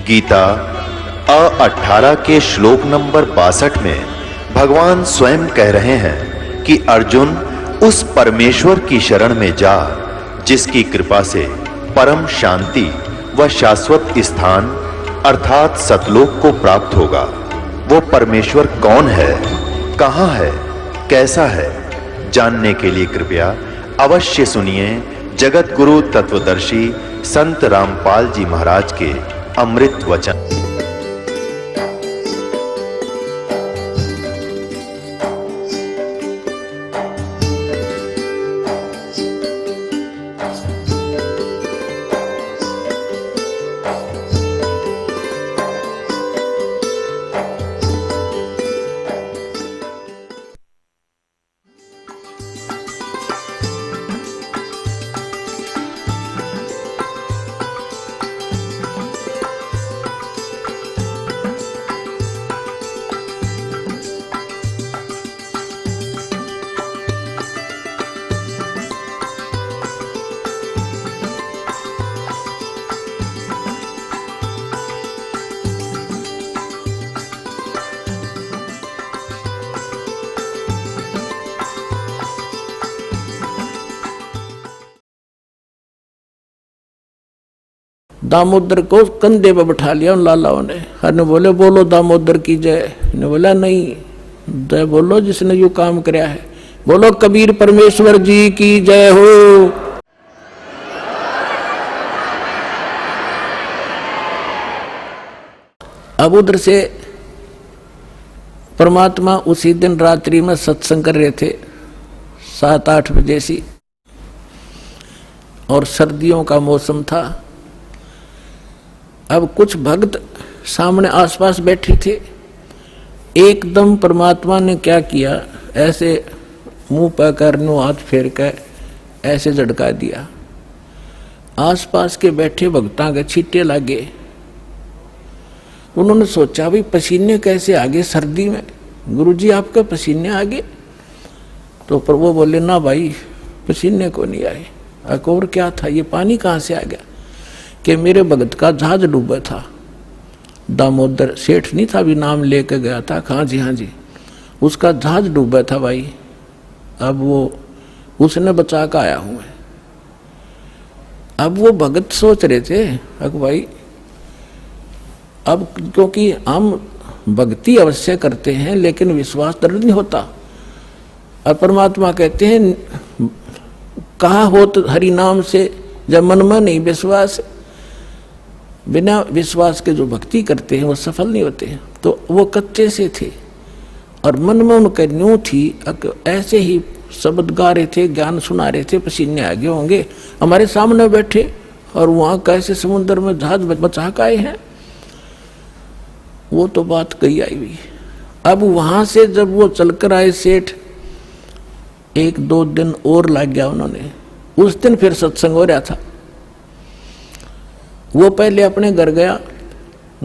गीता 18 के श्लोक नंबर 62 में भगवान स्वयं कह रहे हैं कि अर्जुन उस परमेश्वर की शरण में जा जिसकी कृपा से परम शांति व शाश्वत स्थान अर्थात सतलोक को प्राप्त होगा। वो परमेश्वर कौन है, कहां है, कैसा है, जानने के लिए कृपया अवश्य सुनिए जगत गुरु तत्वदर्शी संत रामपाल जी महाराज के अमृत वचन। दामोदर को कंधे पर बैठा लिया उन लालाओं ने। हर ने बोले बोलो दामोदर की जय। ने बोला नहीं, जय बोलो जिसने यू काम कराया है। बोलो कबीर परमेश्वर जी की जय हो। अब उधर से परमात्मा उसी दिन रात्रि में सत्संग कर रहे थे 7-8 बजे सी, और सर्दियों का मौसम था। अब कुछ भक्त सामने आसपास बैठे थे। एकदम परमात्मा ने क्या किया, ऐसे मुंह पर करनो हाथ फेर कर ऐसे झटका दिया। आसपास के बैठे भक्तां के छींटे लगे। उन्होंने सोचा भाई पसीने कैसे आगे सर्दी में, गुरुजी आपके पसीने आगे? तो पर वो बोले ना भाई पसीने को नहीं आए। और क्या था, ये पानी कहाँ से आ गया? कि मेरे भगत का जहाज डूबा था। दामोदर सेठ नहीं था, अभी नाम लेके गया था। हाँ जी, उसका जहाज डूबा था भाई। अब वो उसने बचा कर आया हूं मैं। अब वो भगत सोच रहे थे अब भाई, अब क्योंकि हम भक्ति अवश्य करते हैं लेकिन विश्वास दृढ़ नहीं होता। और परमात्मा कहते हैं कहा हो तो हरि नाम से जब मन में नहीं विश्वास, बिना विश्वास के जो भक्ति करते हैं वो सफल नहीं होते हैं। तो वो कच्चे से थे और मन में उनके न्यू थी, ऐसे ही शब्द गा रहे थे, ज्ञान सुना रहे थे, पसीने आगे होंगे। हमारे सामने बैठे और वहाँ कैसे समुद्र में जहाज बचा के आए हैं। वो तो बात कही आई हुई। अब वहां से जब वो चलकर आए सेठ, 1-2 दिन और लग गया उन्होंने। उस दिन फिर सत्संग हो रहा था। वो पहले अपने घर गया।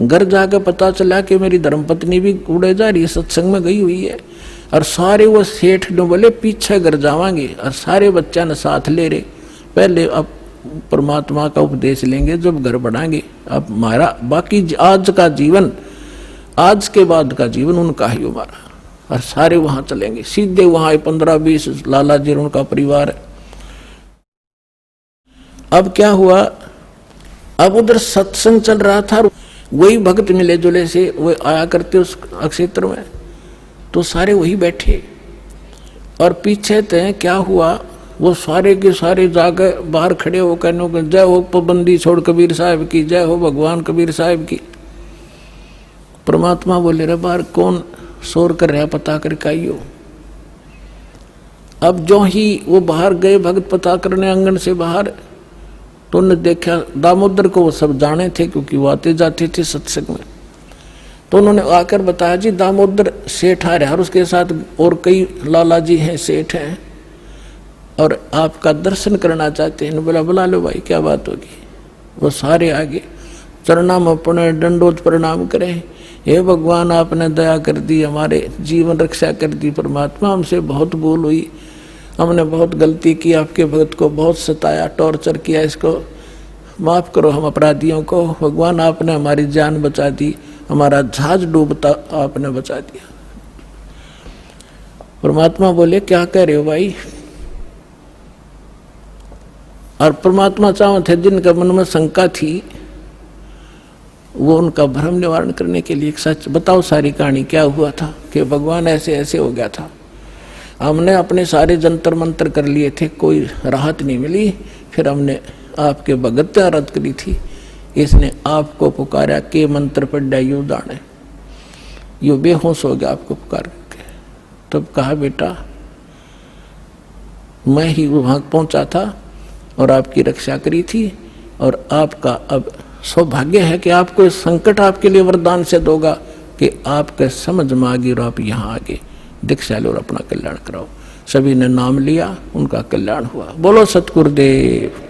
घर जाकर पता चला कि मेरी धर्मपत्नी भी उड़े जा रही, सत्संग में गई हुई है। और सारे वो सेठ ने बोले पीछे घर जावांगे, और सारे बच्चा ने साथ ले रहे। पहले अब परमात्मा का उपदेश लेंगे जब घर बढ़ाएंगे। अब हमारा बाकी आज का जीवन, आज के बाद का जीवन उनका ही हमारा। और सारे वहां चलेंगे, सीधे वहां 15-20 लाला जी उनका परिवार है। अब क्या हुआ, अब उधर सत्संग चल रहा था। वही भक्त मिले जुले से वो आया करते उस क्षेत्र में, तो सारे वही बैठे। और पीछे तय क्या हुआ, वो सारे के सारे जाकर बाहर खड़े हो कहने जय हो पाबंदी छोड़ कबीर साहब की, जय हो भगवान कबीर साहब की। परमात्मा बोले रे बाहर कौन शोर कर रहा, पता करके आइयो। अब जो ही वो बाहर गए भक्त पता करने आंगन से बाहर, तो उन्होंने देखा दामोदर को। वो सब जाने थे क्योंकि वो आते जाते थे सत्संग में। तो उन्होंने आकर बताया जी दामोदर सेठ आ रहा है और उसके साथ और कई लाला जी हैं, सेठ हैं, और आपका दर्शन करना चाहते हैं। बोला बुला लो भाई, क्या बात होगी। वो सारे आगे चरणाम अपने दंडोत प्रणाम करें। हे भगवान आपने दया कर दी, हमारे जीवन रक्षा कर दी। परमात्मा हमसे बहुत भूल हुई, हमने बहुत गलती की, आपके भक्त को बहुत सताया, टॉर्चर किया, इसको माफ करो हम अपराधियों को, भगवान आपने हमारी जान बचा दी, हमारा जहाज डूबता आपने बचा दिया। परमात्मा बोले क्या कह रहे हो भाई? और परमात्मा चाहो थे जिनका मन में शंका थी वो उनका भ्रम निवारण करने के लिए एक सच बताओ सारी कहानी क्या हुआ था कि भगवान ऐसे ऐसे हो गया था। हमने अपने सारे जंतर मंत्र कर लिए थे, कोई राहत नहीं मिली। फिर हमने आपके भगत आराध करी थी, इसने आपको पुकारा के मंत्र पढ़ा यू दाने, यू बेहोश हो गया आपको पुकार के। तब कहा बेटा मैं ही वहां पहुंचा था और आपकी रक्षा करी थी, और आपका अब सौभाग्य है कि आपको इस संकट आपके लिए वरदान से दोगा कि आपके समझ में आ गई और आप यहाँ आगे दीक्षा लो और अपना कल्याण कराओ। सभी ने नाम लिया, उनका कल्याण हुआ। बोलो सतगुरुदेव।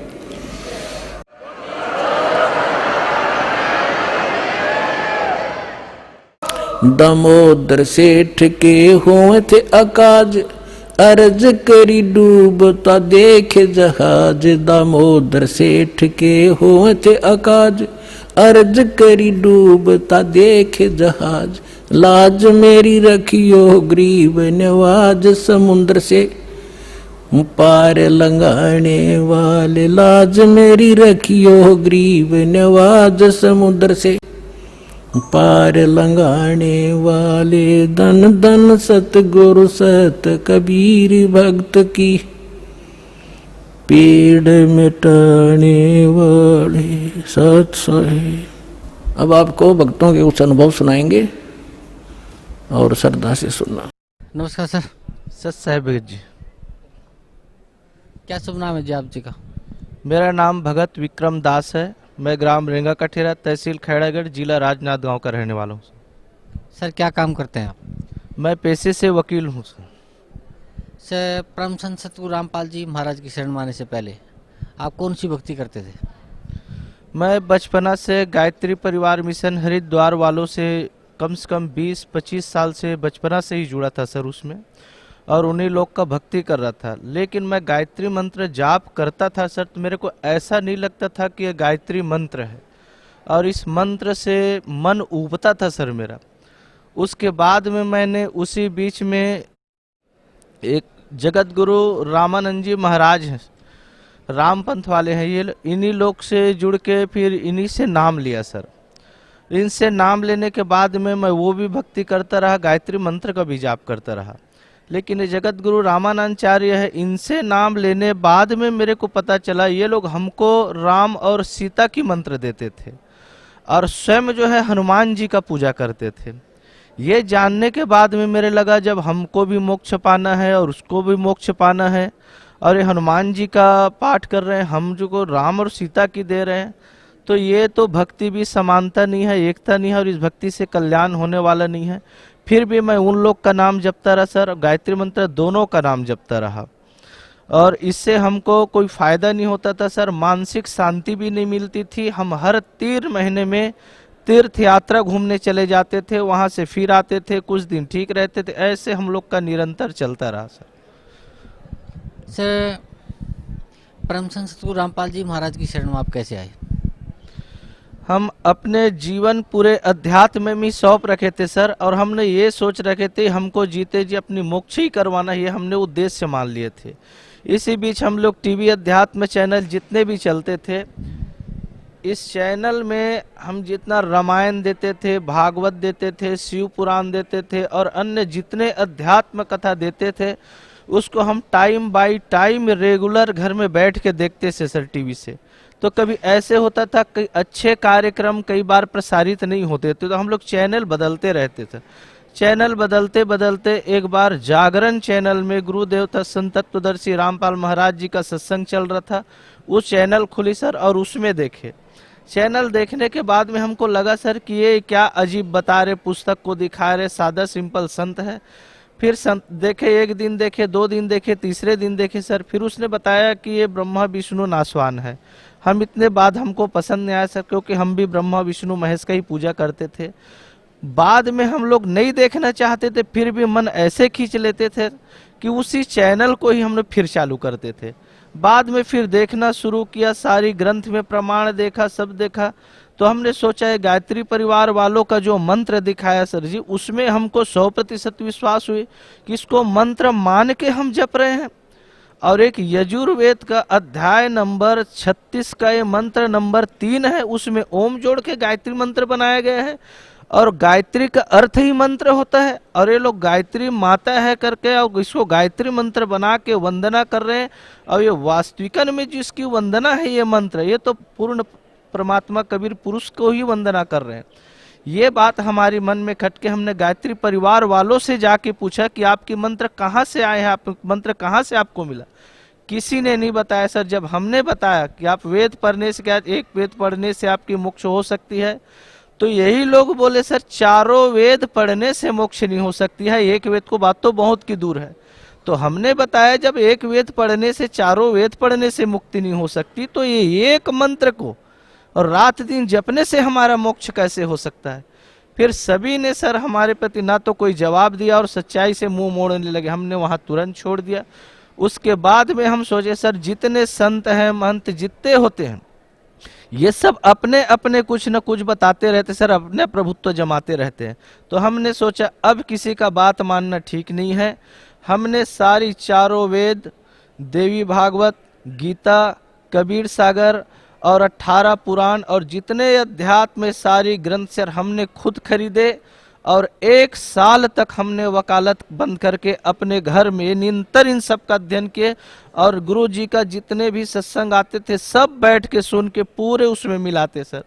दामोदर सेठ के हुए थे अकाज, अर्ज करी डूबता देखे जहाज। दामोदर सेठ के हुए थे अकाज, अर्ज करी डूबता देखे जहाज। लाज मेरी रखियो गरीब नवाज, समुद्र से पार लंघाने वाले। लाज मेरी रखियो गरीब नवाज, समुद्र से पार लंघाने वाले। धन धन सतगुरु सत कबीर भक्त की, पीड़ मिटाने वाले सत साहिब। अब आपको भक्तों के कुछ अनुभव सुनाएंगे और श्रद्धा से सुनना। नमस्कार सर। सत साहिब भगत जी। क्या शुभ नाम है जी आप जी का? मेरा नाम भगत विक्रम दास है। मैं ग्राम रेंगा कठेरा, तहसील खैरागढ़, जिला राजनांद गांव का रहने वाला हूँ। सर क्या काम करते हैं आप? मैं पेशे से वकील हूँ सर परम संत सतगुरु रामपाल जी महाराज की शरण माने से पहले आप कौन सी भक्ति करते थे? मैं बचपना से गायत्री परिवार मिशन हरिद्वार वालों से कम 20-25 साल से बचपना से ही जुड़ा था सर उसमें, और उन्हीं लोग का भक्ति कर रहा था। लेकिन मैं गायत्री मंत्र जाप करता था सर, तो मेरे को ऐसा नहीं लगता था कि ये गायत्री मंत्र है, और इस मंत्र से मन उबता था सर मेरा। उसके बाद में मैंने उसी बीच में एक जगत गुरु रामानंद जी महाराज हैं, रामपंथ वाले हैं ये, इन्हीं लोग से जुड़ के फिर इन्हीं से नाम लिया सर। इनसे नाम लेने के बाद में मैं वो भी भक्ति करता रहा, गायत्री मंत्र का भी जाप करता रहा। लेकिन ये जगत गुरु रामानंदाचार्य है, इनसे नाम लेने बाद में मेरे को पता चला ये लोग हमको राम और सीता की मंत्र देते थे, और स्वयं जो है हनुमान जी का पूजा करते थे। ये जानने के बाद में मेरे लगा जब हमको भी मोक्ष पाना है और उसको भी मोक्ष पाना है, और ये हनुमान जी का पाठ कर रहे हैं, हम जो को राम और सीता की दे रहे हैं, तो ये तो भक्ति भी समानता नहीं है, एकता नहीं है, और इस भक्ति से कल्याण होने वाला नहीं है। फिर भी मैं उन लोग का नाम जपता रहा सर, गायत्री मंत्र दोनों का नाम जपता रहा, और इससे हमको कोई फायदा नहीं होता था सर, मानसिक शांति भी नहीं मिलती थी। हम हर 3 महीने में तीर्थ यात्रा घूमने चले जाते थे, वहां से फिर आते थे, कुछ दिन ठीक रहते थे, ऐसे हम लोग का निरंतर चलता रहा सर। सर परम संत सतगुरु रामपाल जी महाराज की शरण में आप कैसे आए? हम अपने जीवन पूरे अध्यात्म में सौंप रखे थे सर, और हमने ये सोच रखे थे हमको जीते जी अपनी मोक्ष ही करवाना, ये हमने उद्देश्य मान लिए थे। इसी बीच हम लोग टीवी अध्यात्म चैनल जितने भी चलते थे, इस चैनल में हम जितना रामायण देते थे, भागवत देते थे, शिव पुराण देते थे, और अन्य जितने अध्यात्म कथा देते थे, उसको हम टाइम बाय टाइम रेगुलर घर में बैठ के देखते थे सर टीवी से। तो कभी ऐसे होता था कई अच्छे कार्यक्रम कई बार प्रसारित नहीं होते थे, तो हम लोग चैनल बदलते रहते थे। चैनल बदलते बदलते एक बार जागरण चैनल में गुरुदेवता संत तत्वदर्शी रामपाल महाराज जी का सत्संग चल रहा था, उस चैनल खुली सर, और उसमें देखे। चैनल देखने के बाद में हमको लगा सर कि ये क्या अजीब बता रहे, पुस्तक को दिखा रहे, सादा सिंपल संत है। फिर संत देखे, एक दिन देखे, 2 दिन देखे, तीसरे दिन देखे सर, फिर उसने बताया कि ये ब्रह्मा विष्णु नासवान है। हम इतने बाद हमको पसंद नहीं आया सर, क्योंकि हम भी ब्रह्मा विष्णु महेश का ही पूजा करते थे। बाद में हम लोग नहीं देखना चाहते थे, फिर भी मन ऐसे खींच लेते थे कि उसी चैनल को ही हम लोग फिर चालू करते थे। बाद में फिर देखना शुरू किया, सारी ग्रंथ में प्रमाण देखा, सब देखा, तो हमने सोचा है गायत्री परिवार वालों का जो मंत्र दिखाया सर जी, उसमें हमको 100% विश्वास हुई कि इसको मंत्र मान के हम जप रहे हैं। और एक यजुर्वेद का अध्याय नंबर 36 का ये मंत्र नंबर 3 है, उसमें ओम जोड़ के गायत्री मंत्र बनाया गया है, और गायत्री का अर्थ ही मंत्र होता है। और ये लोग गायत्री माता है करके और इसको गायत्री मंत्र बना के वंदना कर रहे हैं, और ये वास्तविकन में जिसकी वंदना है ये मंत्र, ये तो पूर्ण परमात्मा कबीर पुरुष को ही वंदना कर रहे हैं। ये बात हमारी मन में खट के हमने गायत्री परिवार वालों से जाके पूछा कि आपकी मंत्र कहाँ से आए हैं, आप मंत्र कहाँ से आपको मिला। किसी ने नहीं बताया सर। जब हमने बताया कि आप वेद पढ़ने से क्या, एक वेद पढ़ने से आपकी मोक्ष हो सकती है, तो यही लोग बोले सर चारों वेद पढ़ने से मोक्ष नहीं हो सकती है, एक वेद को बात तो बहुत की दूर है। तो हमने बताया जब एक वेद पढ़ने से, चारों वेद पढ़ने से मुक्ति नहीं हो सकती, तो ये एक मंत्र को और रात दिन जपने से हमारा मोक्ष कैसे हो सकता है। फिर सभी ने सर हमारे प्रति ना तो कोई जवाब दिया और सच्चाई से मुंह मोड़ने लगे। हमने वहां तुरंत छोड़ दिया। उसके बाद में हम सोचे सर जितने संत हैं, महंत जितने होते हैं, ये सब अपने अपने कुछ न कुछ बताते रहते सर, अपने प्रभुत्व जमाते रहते हैं। तो हमने सोचा अब किसी का बात मानना ठीक नहीं है। हमने सारी चारों वेद, देवी भागवत, गीता, कबीर सागर और 18 पुराण और जितने अध्यात्म में सारी ग्रंथ सर हमने खुद खरीदे, और 1 साल तक हमने वकालत बंद करके अपने घर में निरंतर इन सब का अध्ययन किए, और गुरु जी का जितने भी सत्संग आते थे सब बैठ के सुन के पूरे उसमें मिलाते सर।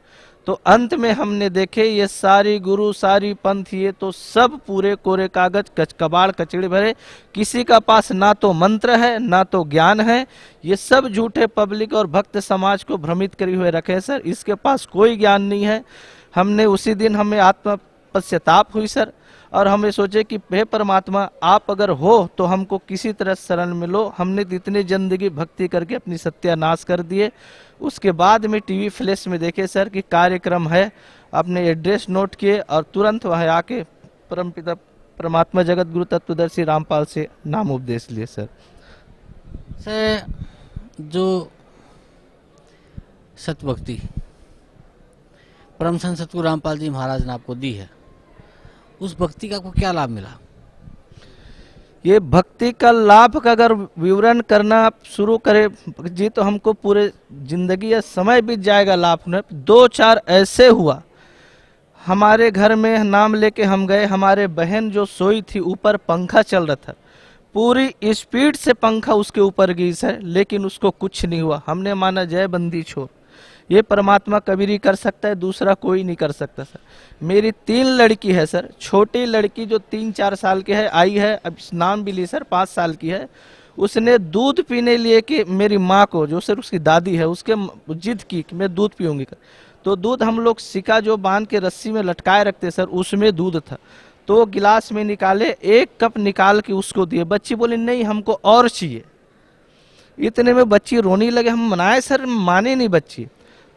तो अंत में हमने देखे ये सारी गुरु, सारी पंथ, ये तो सब पूरे कोरे कागज, कबाड़ कचड़े भरे, किसी का पास ना तो मंत्र है ना तो ज्ञान है। ये सब झूठे पब्लिक और भक्त समाज को भ्रमित करे हुए रखे सर, इसके पास कोई ज्ञान नहीं है। हमने उसी दिन हमें आत्मा पश्चाताप हुई सर, और हमें सोचे कि हे परमात्मा आप अगर हो तो हमको किसी तरह शरण मिलो। हमने इतनी जिंदगी भक्ति करके अपनी सत्यानाश कर दिए। उसके बाद में टीवी फ्लैश में देखे सर कि कार्यक्रम है, अपने एड्रेस नोट किए और तुरंत वहाँ आके परमपिता परमात्मा जगत गुरु तत्वदर्शी रामपाल से नाम उपदेश लिए सर। सर जो सतभक्ति परम संत सतगुरु रामपाल जी महाराज ने आपको दी है, उस भक्ति का आपको क्या लाभ मिला? ये भक्ति का लाभ का अगर विवरण करना आप शुरू करें जी तो हमको पूरे जिंदगी या समय बीत जाएगा लाभ में। 2-4 ऐसे हुआ हमारे घर में, नाम लेके हम गए, हमारे बहन जो सोई थी ऊपर पंखा चल रहा था, पूरी स्पीड से पंखा उसके ऊपर गिरी सर, लेकिन उसको कुछ नहीं हुआ। हमने माना जय बंदी छोड़, ये परमात्मा कबीर ही कर सकता है, दूसरा कोई नहीं कर सकता सर। मेरी 3 लड़की है सर, छोटी लड़की जो 3-4 साल की है आई है, अब नाम भी ली सर, 5 साल की है। उसने दूध पीने लिए कि मेरी माँ को, जो सर उसकी दादी है, उसके जिद की कि मैं दूध पीऊंगी। तो दूध हम लोग सिक्का जो बांध के रस्सी में लटकाए रखते सर, उसमें दूध था, तो गिलास में निकाले, 1 कप निकाल के उसको दिए। बच्ची बोली नहीं हमको और चाहिए। इतने में बच्ची रोने लगे, हम मनाए सर, माने नहीं बच्ची।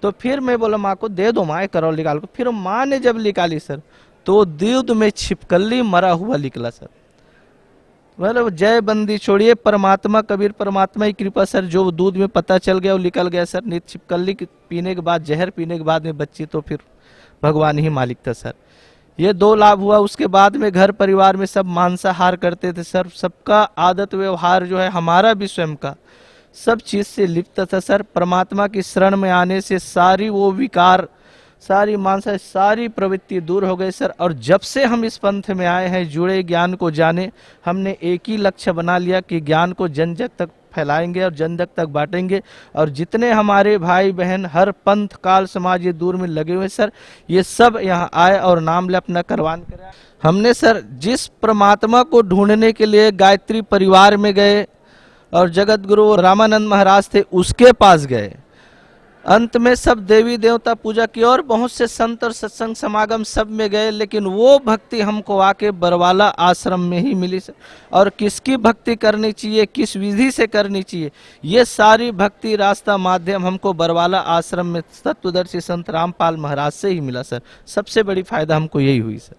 तो फिर मैं बोला माँ को दे दो माँ, करो निकाल को। फिर माँ ने जब निकाली सर तो दूध में छिपकली मरा हुआ निकला सर। मतलब जय बंदी छोड़िए, परमात्मा कबीर परमात्मा की कृपा सर, जो दूध में पता चल गया वो निकल गया सर। नहीं छिपकली पीने के बाद, जहर पीने के बाद में बच्ची तो फिर भगवान ही मालिक था सर। ये 2 लाभ हुआ। उसके बाद में घर परिवार में सब मांसाहार करते थे सर, सबका आदत व्यवहार जो है हमारा भी स्वयं का सब चीज से लिप्त था सर। परमात्मा की शरण में आने से सारी वो विकार, सारी मानसा, सारी प्रवृत्ति दूर हो गई सर। और जब से हम इस पंथ में आए हैं, जुड़े, ज्ञान को जाने, हमने एक ही लक्ष्य बना लिया कि ज्ञान को जन जग तक फैलाएंगे और जन जग तक बांटेंगे। और जितने हमारे भाई बहन हर पंथ काल समाज ये दूर में लगे हुए सर, ये सब यहाँ आए और नाम ले अपना करवान कराया। हमने सर जिस परमात्मा को ढूंढने के लिए गायत्री परिवार में गए और जगत गुरु रामानंद महाराज थे उसके पास गए, अंत में सब देवी देवता पूजा की और बहुत से संत और सत्संग समागम सब में गए, लेकिन वो भक्ति हमको आके बरवाला आश्रम में ही मिली सर। और किसकी भक्ति करनी चाहिए, किस विधि से करनी चाहिए, ये सारी भक्ति रास्ता माध्यम हमको बरवाला आश्रम में तत्वदर्शी संत रामपाल महाराज से ही मिला सर। सबसे बड़ी फायदा हमको यही हुई सर।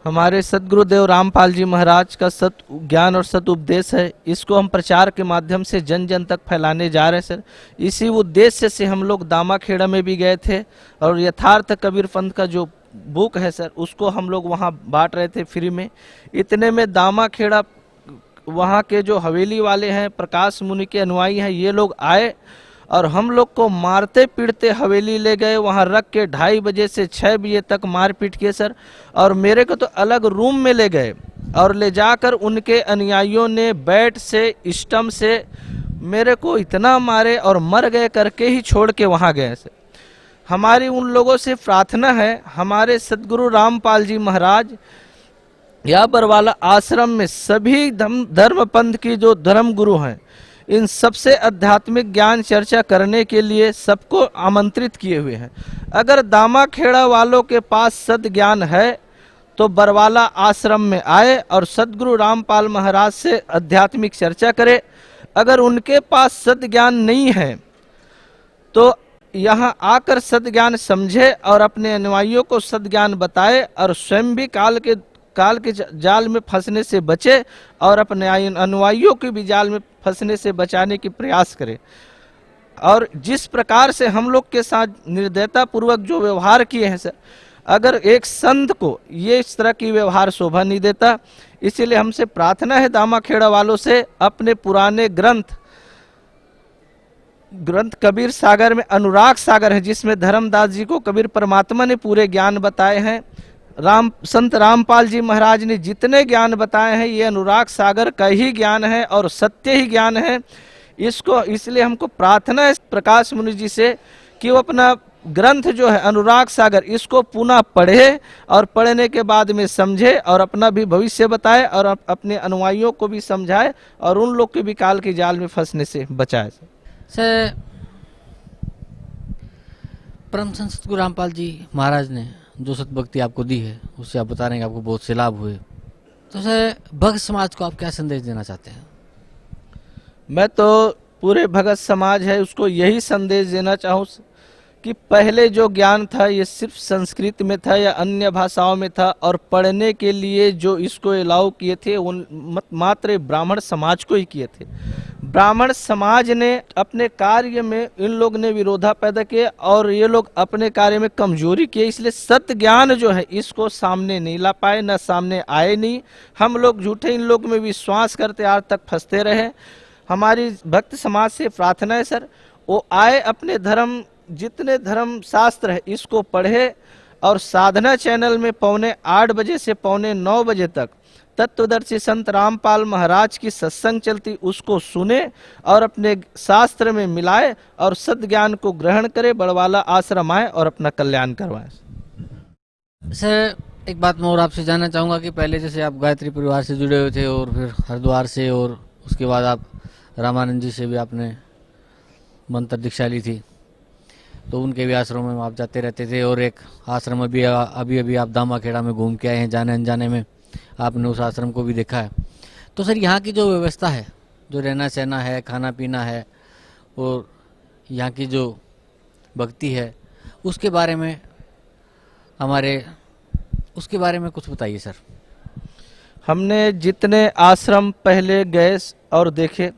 हमारे सदगुरुदेव रामपाल जी महाराज का सत ज्ञान और सत उपदेश है, इसको हम प्रचार के माध्यम से जन जन तक फैलाने जा रहे हैं सर। इसी उद्देश्य से हम लोग दामाखेड़ा में भी गए थे और यथार्थ कबीर पंथ का जो बुक है सर, उसको हम लोग वहाँ बांट रहे थे फ्री में। इतने में दामाखेड़ा वहाँ के जो हवेली वाले हैं, प्रकाश मुनि के अनुयायी हैं, ये लोग आए और हम लोग को मारते पीटते हवेली ले गए। वहाँ रख के 2:30 बजे से 6 बजे तक मार पीट किए सर। और मेरे को तो अलग रूम में ले गए और ले जाकर उनके अनुयायियों ने बैट से स्टंप से मेरे को इतना मारे और मर गए करके ही छोड़ के वहाँ गए सर। हमारी उन लोगों से प्रार्थना है, हमारे सदगुरु रामपाल जी महाराज या बरवाला आश्रम में सभी धर्म पंथ की जो धर्म गुरु हैं, इन सबसे आध्यात्मिक ज्ञान चर्चा करने के लिए सबको आमंत्रित किए हुए हैं। अगर दामाखेड़ा वालों के पास सद ज्ञान है तो बरवाला आश्रम में आए और सदगुरु रामपाल महाराज से आध्यात्मिक चर्चा करे। अगर उनके पास सद ज्ञान नहीं है तो यहाँ आकर सद ज्ञान समझे और अपने अनुयायियों को सद ज्ञान बताए और स्वयं भी काल के जाल में फंसने से बचे और अपने अनुयायियों के भी जाल में फंसने से बचाने की प्रयास करे। और जिस प्रकार से हम लोग के साथ निर्दयता पूर्वक जो व्यवहार किए हैं सर, अगर एक संत को ये इस तरह की व्यवहार शोभा नहीं देता। इसीलिए हमसे प्रार्थना है दामाखेड़ा वालों से, अपने पुराने ग्रंथ कबीर सागर में अनुराग सागर है, जिसमें धर्मदास जी को कबीर परमात्मा ने पूरे ज्ञान बताए हैं। संत रामपाल जी महाराज ने जितने ज्ञान बताए हैं ये अनुराग सागर का ही ज्ञान है और सत्य ही ज्ञान है। इसको इसलिए हमको प्रार्थना है प्रकाश मुनि जी से कि वो अपना ग्रंथ जो है अनुराग सागर, इसको पुनः पढ़े और पढ़ने के बाद में समझे और अपना भी भविष्य बताए और अपने अनुयायियों को भी समझाए और उन लोग के भी काल के जाल में फंसने से बचाए। सर, परम संत सतगुरु रामपाल जी महाराज ने जो सतभक्ति आपको दी है उससे आप बता रहे हैं कि आपको बहुत से लाभ हुए, तो सर भक्त समाज को आप क्या संदेश देना चाहते हैं? मैं तो पूरे भगत समाज है उसको यही संदेश देना चाहूँ कि पहले जो ज्ञान था ये सिर्फ संस्कृत में था या अन्य भाषाओं में था और पढ़ने के लिए जो इसको अलाउ किए थे उन मात्र ब्राह्मण समाज को ही किए थे। ब्राह्मण समाज ने अपने कार्य में इन लोग ने विरोधा पैदा किया और ये लोग अपने कार्य में कमजोरी किए, इसलिए सत्य ज्ञान जो है इसको सामने नहीं ला पाए, न सामने आए नहीं। हम लोग झूठे इन लोग में विश्वास करते आज तक फंसते रहे। हमारी भक्त समाज से प्रार्थना है सर, वो आए अपने धर्म जितने धर्म शास्त्र है इसको पढ़े और साधना चैनल में 8:45 बजे से 9:15 बजे तक तत्वदर्शी संत रामपाल महाराज की सत्संग चलती उसको सुने और अपने शास्त्र में मिलाए और सद ज्ञान को ग्रहण करे, बड़वाला आश्रम आए और अपना कल्याण करवाए। सर, एक बात मैं और आपसे जानना चाहूँगा कि पहले जैसे आप गायत्री परिवार से जुड़े हुए थे और फिर हरिद्वार से और उसके बाद आप रामानंद जी से भी आपने मंत्र दीक्षा ली थी, तो उनके भी आश्रमों में आप जाते रहते थे और एक आश्रम अभी आप दामाखेड़ा में घूम के आए हैं, जाने अनजाने में आपने उस आश्रम को भी देखा है। तो सर यहाँ की जो व्यवस्था है, जो रहना सहना है, खाना पीना है और यहाँ की जो भक्ति है उसके बारे में कुछ बताइए सर। हमने जितने आश्रम पहले गए और देखे,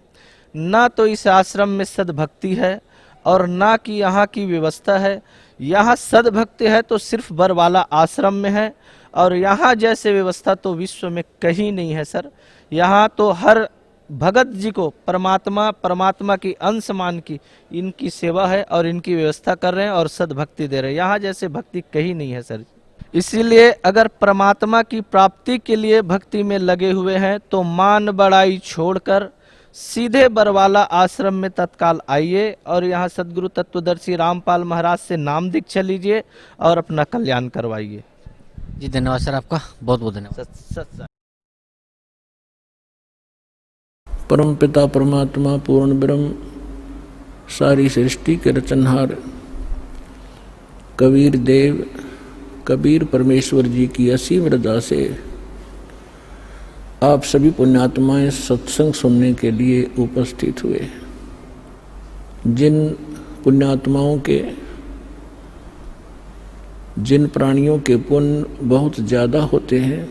ना तो इस आश्रम में सद्भक्ति है और ना कि यहाँ की व्यवस्था है। यहाँ सद्भक्ति है तो सिर्फ बरवाला आश्रम में है और यहाँ जैसे व्यवस्था तो विश्व में कहीं नहीं है सर। यहाँ तो हर भगत जी को परमात्मा की अंश मान की इनकी सेवा है और इनकी व्यवस्था कर रहे हैं और सद्भक्ति दे रहे हैं। यहाँ जैसे भक्ति कहीं नहीं है सर। इसीलिए अगर परमात्मा की प्राप्ति के लिए भक्ति में लगे हुए हैं तो मान बड़ाई छोड़कर सीधे बरवाला आश्रम में तत्काल आइए और यहाँ सदगुरु तत्वदर्शी रामपाल महाराज से नाम दीक्षा लीजिए और अपना कल्याण करवाइए। जी धन्यवाद सर, आपका बहुत बहुत धन्यवाद। परम पिता परमात्मा पूर्ण ब्रह्म सारी सृष्टि के रचनहार कबीर देव कबीर परमेश्वर जी की असीम रजा से आप सभी पुण्यात्माएं सत्संग सुनने के लिए उपस्थित हुए। जिन पुण्यात्माओं के जिन प्राणियों के पुण्य बहुत ज़्यादा होते हैं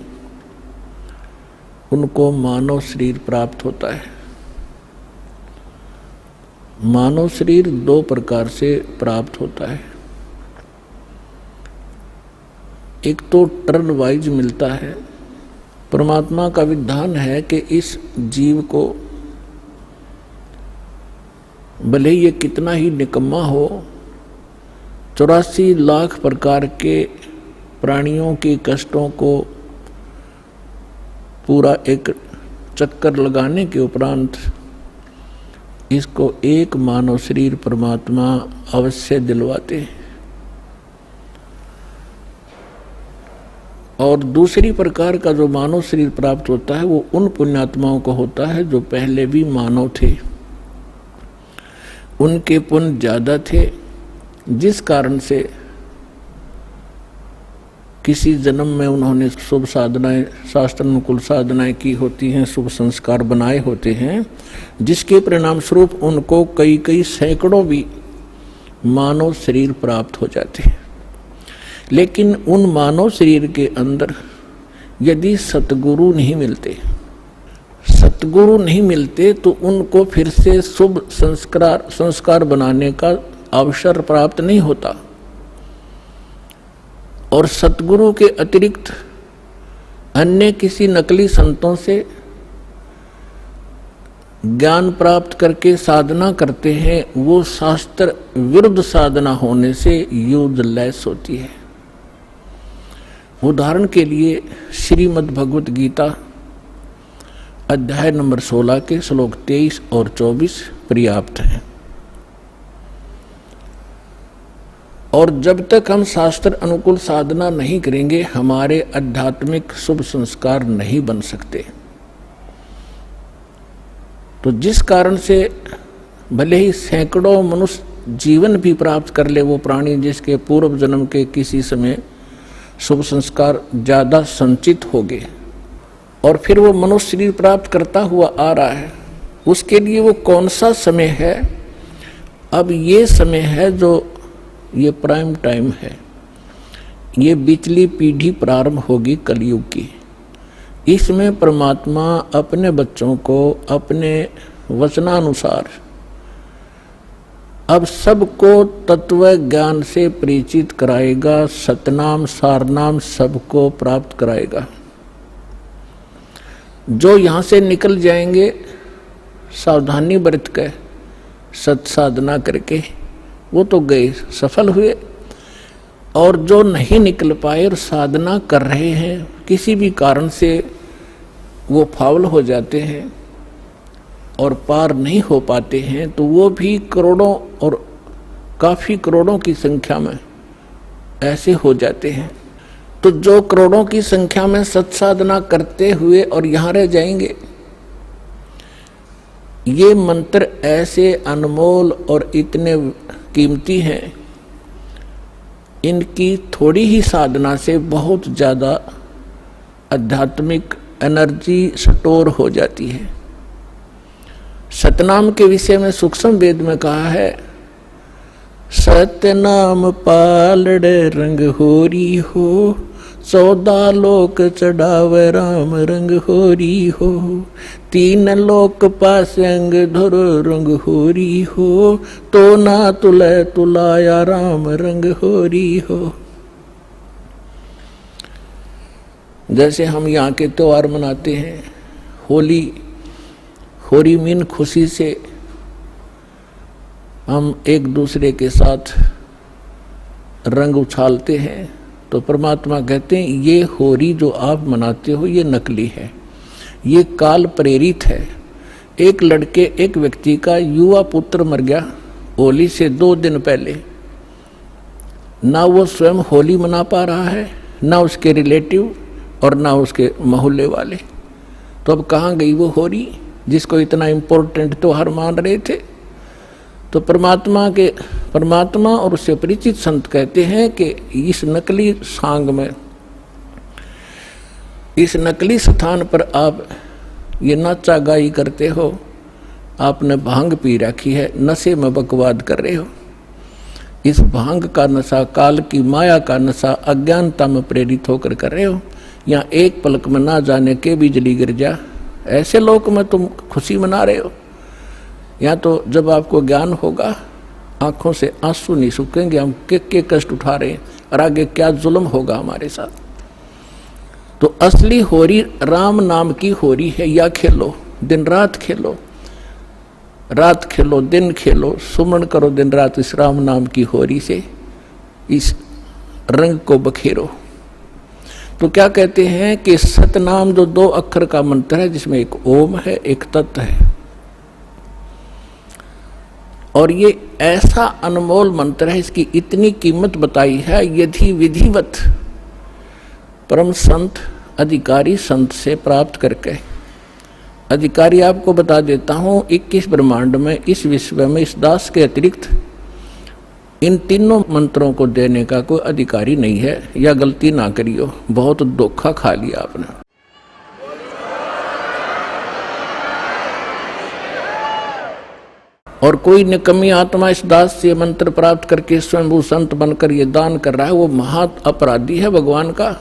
उनको मानव शरीर प्राप्त होता है। मानव शरीर 2 प्रकार से प्राप्त होता है। एक तो टर्न वाइज मिलता है। परमात्मा का विधान है कि इस जीव को भले ये कितना ही निकम्मा हो, 84 लाख प्रकार के प्राणियों के कष्टों को पूरा एक चक्कर लगाने के उपरांत इसको एक मानव शरीर परमात्मा अवश्य दिलवाते हैं। और दूसरी प्रकार का जो मानव शरीर प्राप्त होता है वो उन पुण्यात्माओं को होता है जो पहले भी मानव थे, उनके पुण्य ज़्यादा थे, जिस कारण से किसी जन्म में उन्होंने शुभ साधनाएं, शास्त्र अनुकूल साधनाएं की होती हैं, शुभ संस्कार बनाए होते हैं, जिसके परिणाम स्वरूप उनको कई कई सैकड़ों भी मानव शरीर प्राप्त हो जाते हैं। लेकिन उन मानव शरीर के अंदर यदि सतगुरु नहीं मिलते तो उनको फिर से शुभ संस्कार बनाने का अवसर प्राप्त नहीं होता। और सतगुरु के अतिरिक्त अन्य किसी नकली संतों से ज्ञान प्राप्त करके साधना करते हैं, वो शास्त्र विरुद्ध साधना होने से यूजलेस होती है। उदाहरण के लिए श्रीमद् भगवत गीता अध्याय नंबर 16 के श्लोक 23 और 24 पर्याप्त हैं। और जब तक हम शास्त्र अनुकूल साधना नहीं करेंगे हमारे आध्यात्मिक शुभ संस्कार नहीं बन सकते। तो जिस कारण से भले ही सैकड़ों मनुष्य जीवन भी प्राप्त कर ले वो प्राणी जिसके पूर्व जन्म के किसी समय शुभ संस्कार ज़्यादा संचित हो गए और फिर वो मनुष्य शरीर प्राप्त करता हुआ आ रहा है, उसके लिए वो कौन सा समय है? अब ये समय है जो ये प्राइम टाइम है, ये बिचली पीढ़ी प्रारंभ होगी कलयुग की। इसमें परमात्मा अपने बच्चों को अपने वचनानुसार अब सबको तत्व ज्ञान से परिचित कराएगा, सतनाम सारनाम सबको प्राप्त कराएगा। जो यहाँ से निकल जाएंगे सावधानी बरत कर सत साधना करके वो तो गए, सफल हुए। और जो नहीं निकल पाए और साधना कर रहे हैं किसी भी कारण से वो फाउल हो जाते हैं और पार नहीं हो पाते हैं, तो वो भी करोड़ों और काफ़ी करोड़ों की संख्या में ऐसे हो जाते हैं। तो जो करोड़ों की संख्या में सत्साधना करते हुए और यहाँ रह जाएंगे, ये मंत्र ऐसे अनमोल और इतने कीमती हैं, इनकी थोड़ी ही साधना से बहुत ज़्यादा आध्यात्मिक एनर्जी स्टोर हो जाती है। सतनाम के विषय में सूक्ष्म वेद में कहा है, सतनाम पालड़े रंग होरी हो, 14 लोक चढ़ावे राम रंग होरी हो, 3 लोक पास अंग धुर रंग होरी हो, तो ना तुले तुलाया राम रंग होरी हो। जैसे हम यहाँ के त्योहार मनाते हैं, होली मीन खुशी से हम एक दूसरे के साथ रंग उछालते हैं, तो परमात्मा कहते हैं ये होली जो आप मनाते हो ये नकली है, ये काल प्रेरित है। एक व्यक्ति का युवा पुत्र मर गया होली से 2 दिन पहले, ना वो स्वयं होली मना पा रहा है, ना उसके रिलेटिव और ना उसके मोहल्ले वाले। तो अब कहाँ गई वो होली जिसको इतना इम्पोर्टेंट त्योहार मान रहे थे? तो परमात्मा और उससे परिचित संत कहते हैं कि इस नकली सांग में, इस नकली स्थान पर आप ये नाचा गाई करते हो, आपने भांग पी रखी है, नशे में बकवाद कर रहे हो। इस भांग का नशा, काल की माया का नशा अज्ञानता में प्रेरित होकर कर रहे हो, या एक पलक में ना जाने के बिजली गिर जा, ऐसे लोक में तुम खुशी मना रहे हो। या तो जब आपको ज्ञान होगा आंखों से आंसू नहीं सूखेंगे, हम के कष्ट उठा रहे हैं और आगे क्या जुल्म होगा हमारे साथ। तो असली होरी राम नाम की होरी है। या खेलो, दिन रात खेलो, रात खेलो दिन खेलो, सुमन करो दिन रात इस राम नाम की होरी से, इस रंग को बखेरो। तो क्या कहते हैं कि सतनाम जो 2 अक्षर का मंत्र है, जिसमें एक ओम है एक तत् है, और ये ऐसा अनमोल मंत्र है, इसकी इतनी कीमत बताई है। यदि विधिवत परम संत अधिकारी संत से प्राप्त करके, अधिकारी आपको बता देता हूं 21 ब्रह्मांड में, इस विश्व में इस दास के अतिरिक्त इन तीनों मंत्रों को देने का कोई अधिकारी नहीं है। या गलती ना करियो, बहुत धोखा खा लिया आपने। और कोई निकम्मी आत्मा इस दास से मंत्र प्राप्त करके स्वयं संत बनकर ये दान कर रहा है, वो महा अपराधी है भगवान का,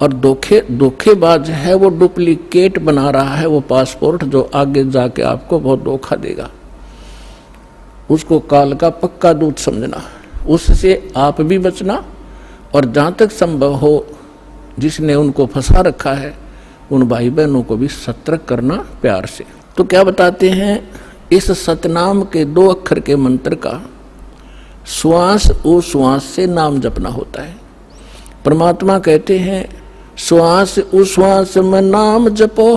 और धोखेबाज है, वो डुप्लीकेट बना रहा है वो पासपोर्ट, जो आगे जाके आपको बहुत धोखा देगा। उसको काल का पक्का दूत समझना, उससे आप भी बचना, और जहाँ तक संभव हो जिसने उनको फंसा रखा है उन भाई बहनों को भी सतर्क करना प्यार से। तो क्या बताते हैं, इस सतनाम के 2 अक्षर के मंत्र का श्वास उश्वास से नाम जपना होता है। परमात्मा कहते हैं श्वास उश्वास में नाम जपो,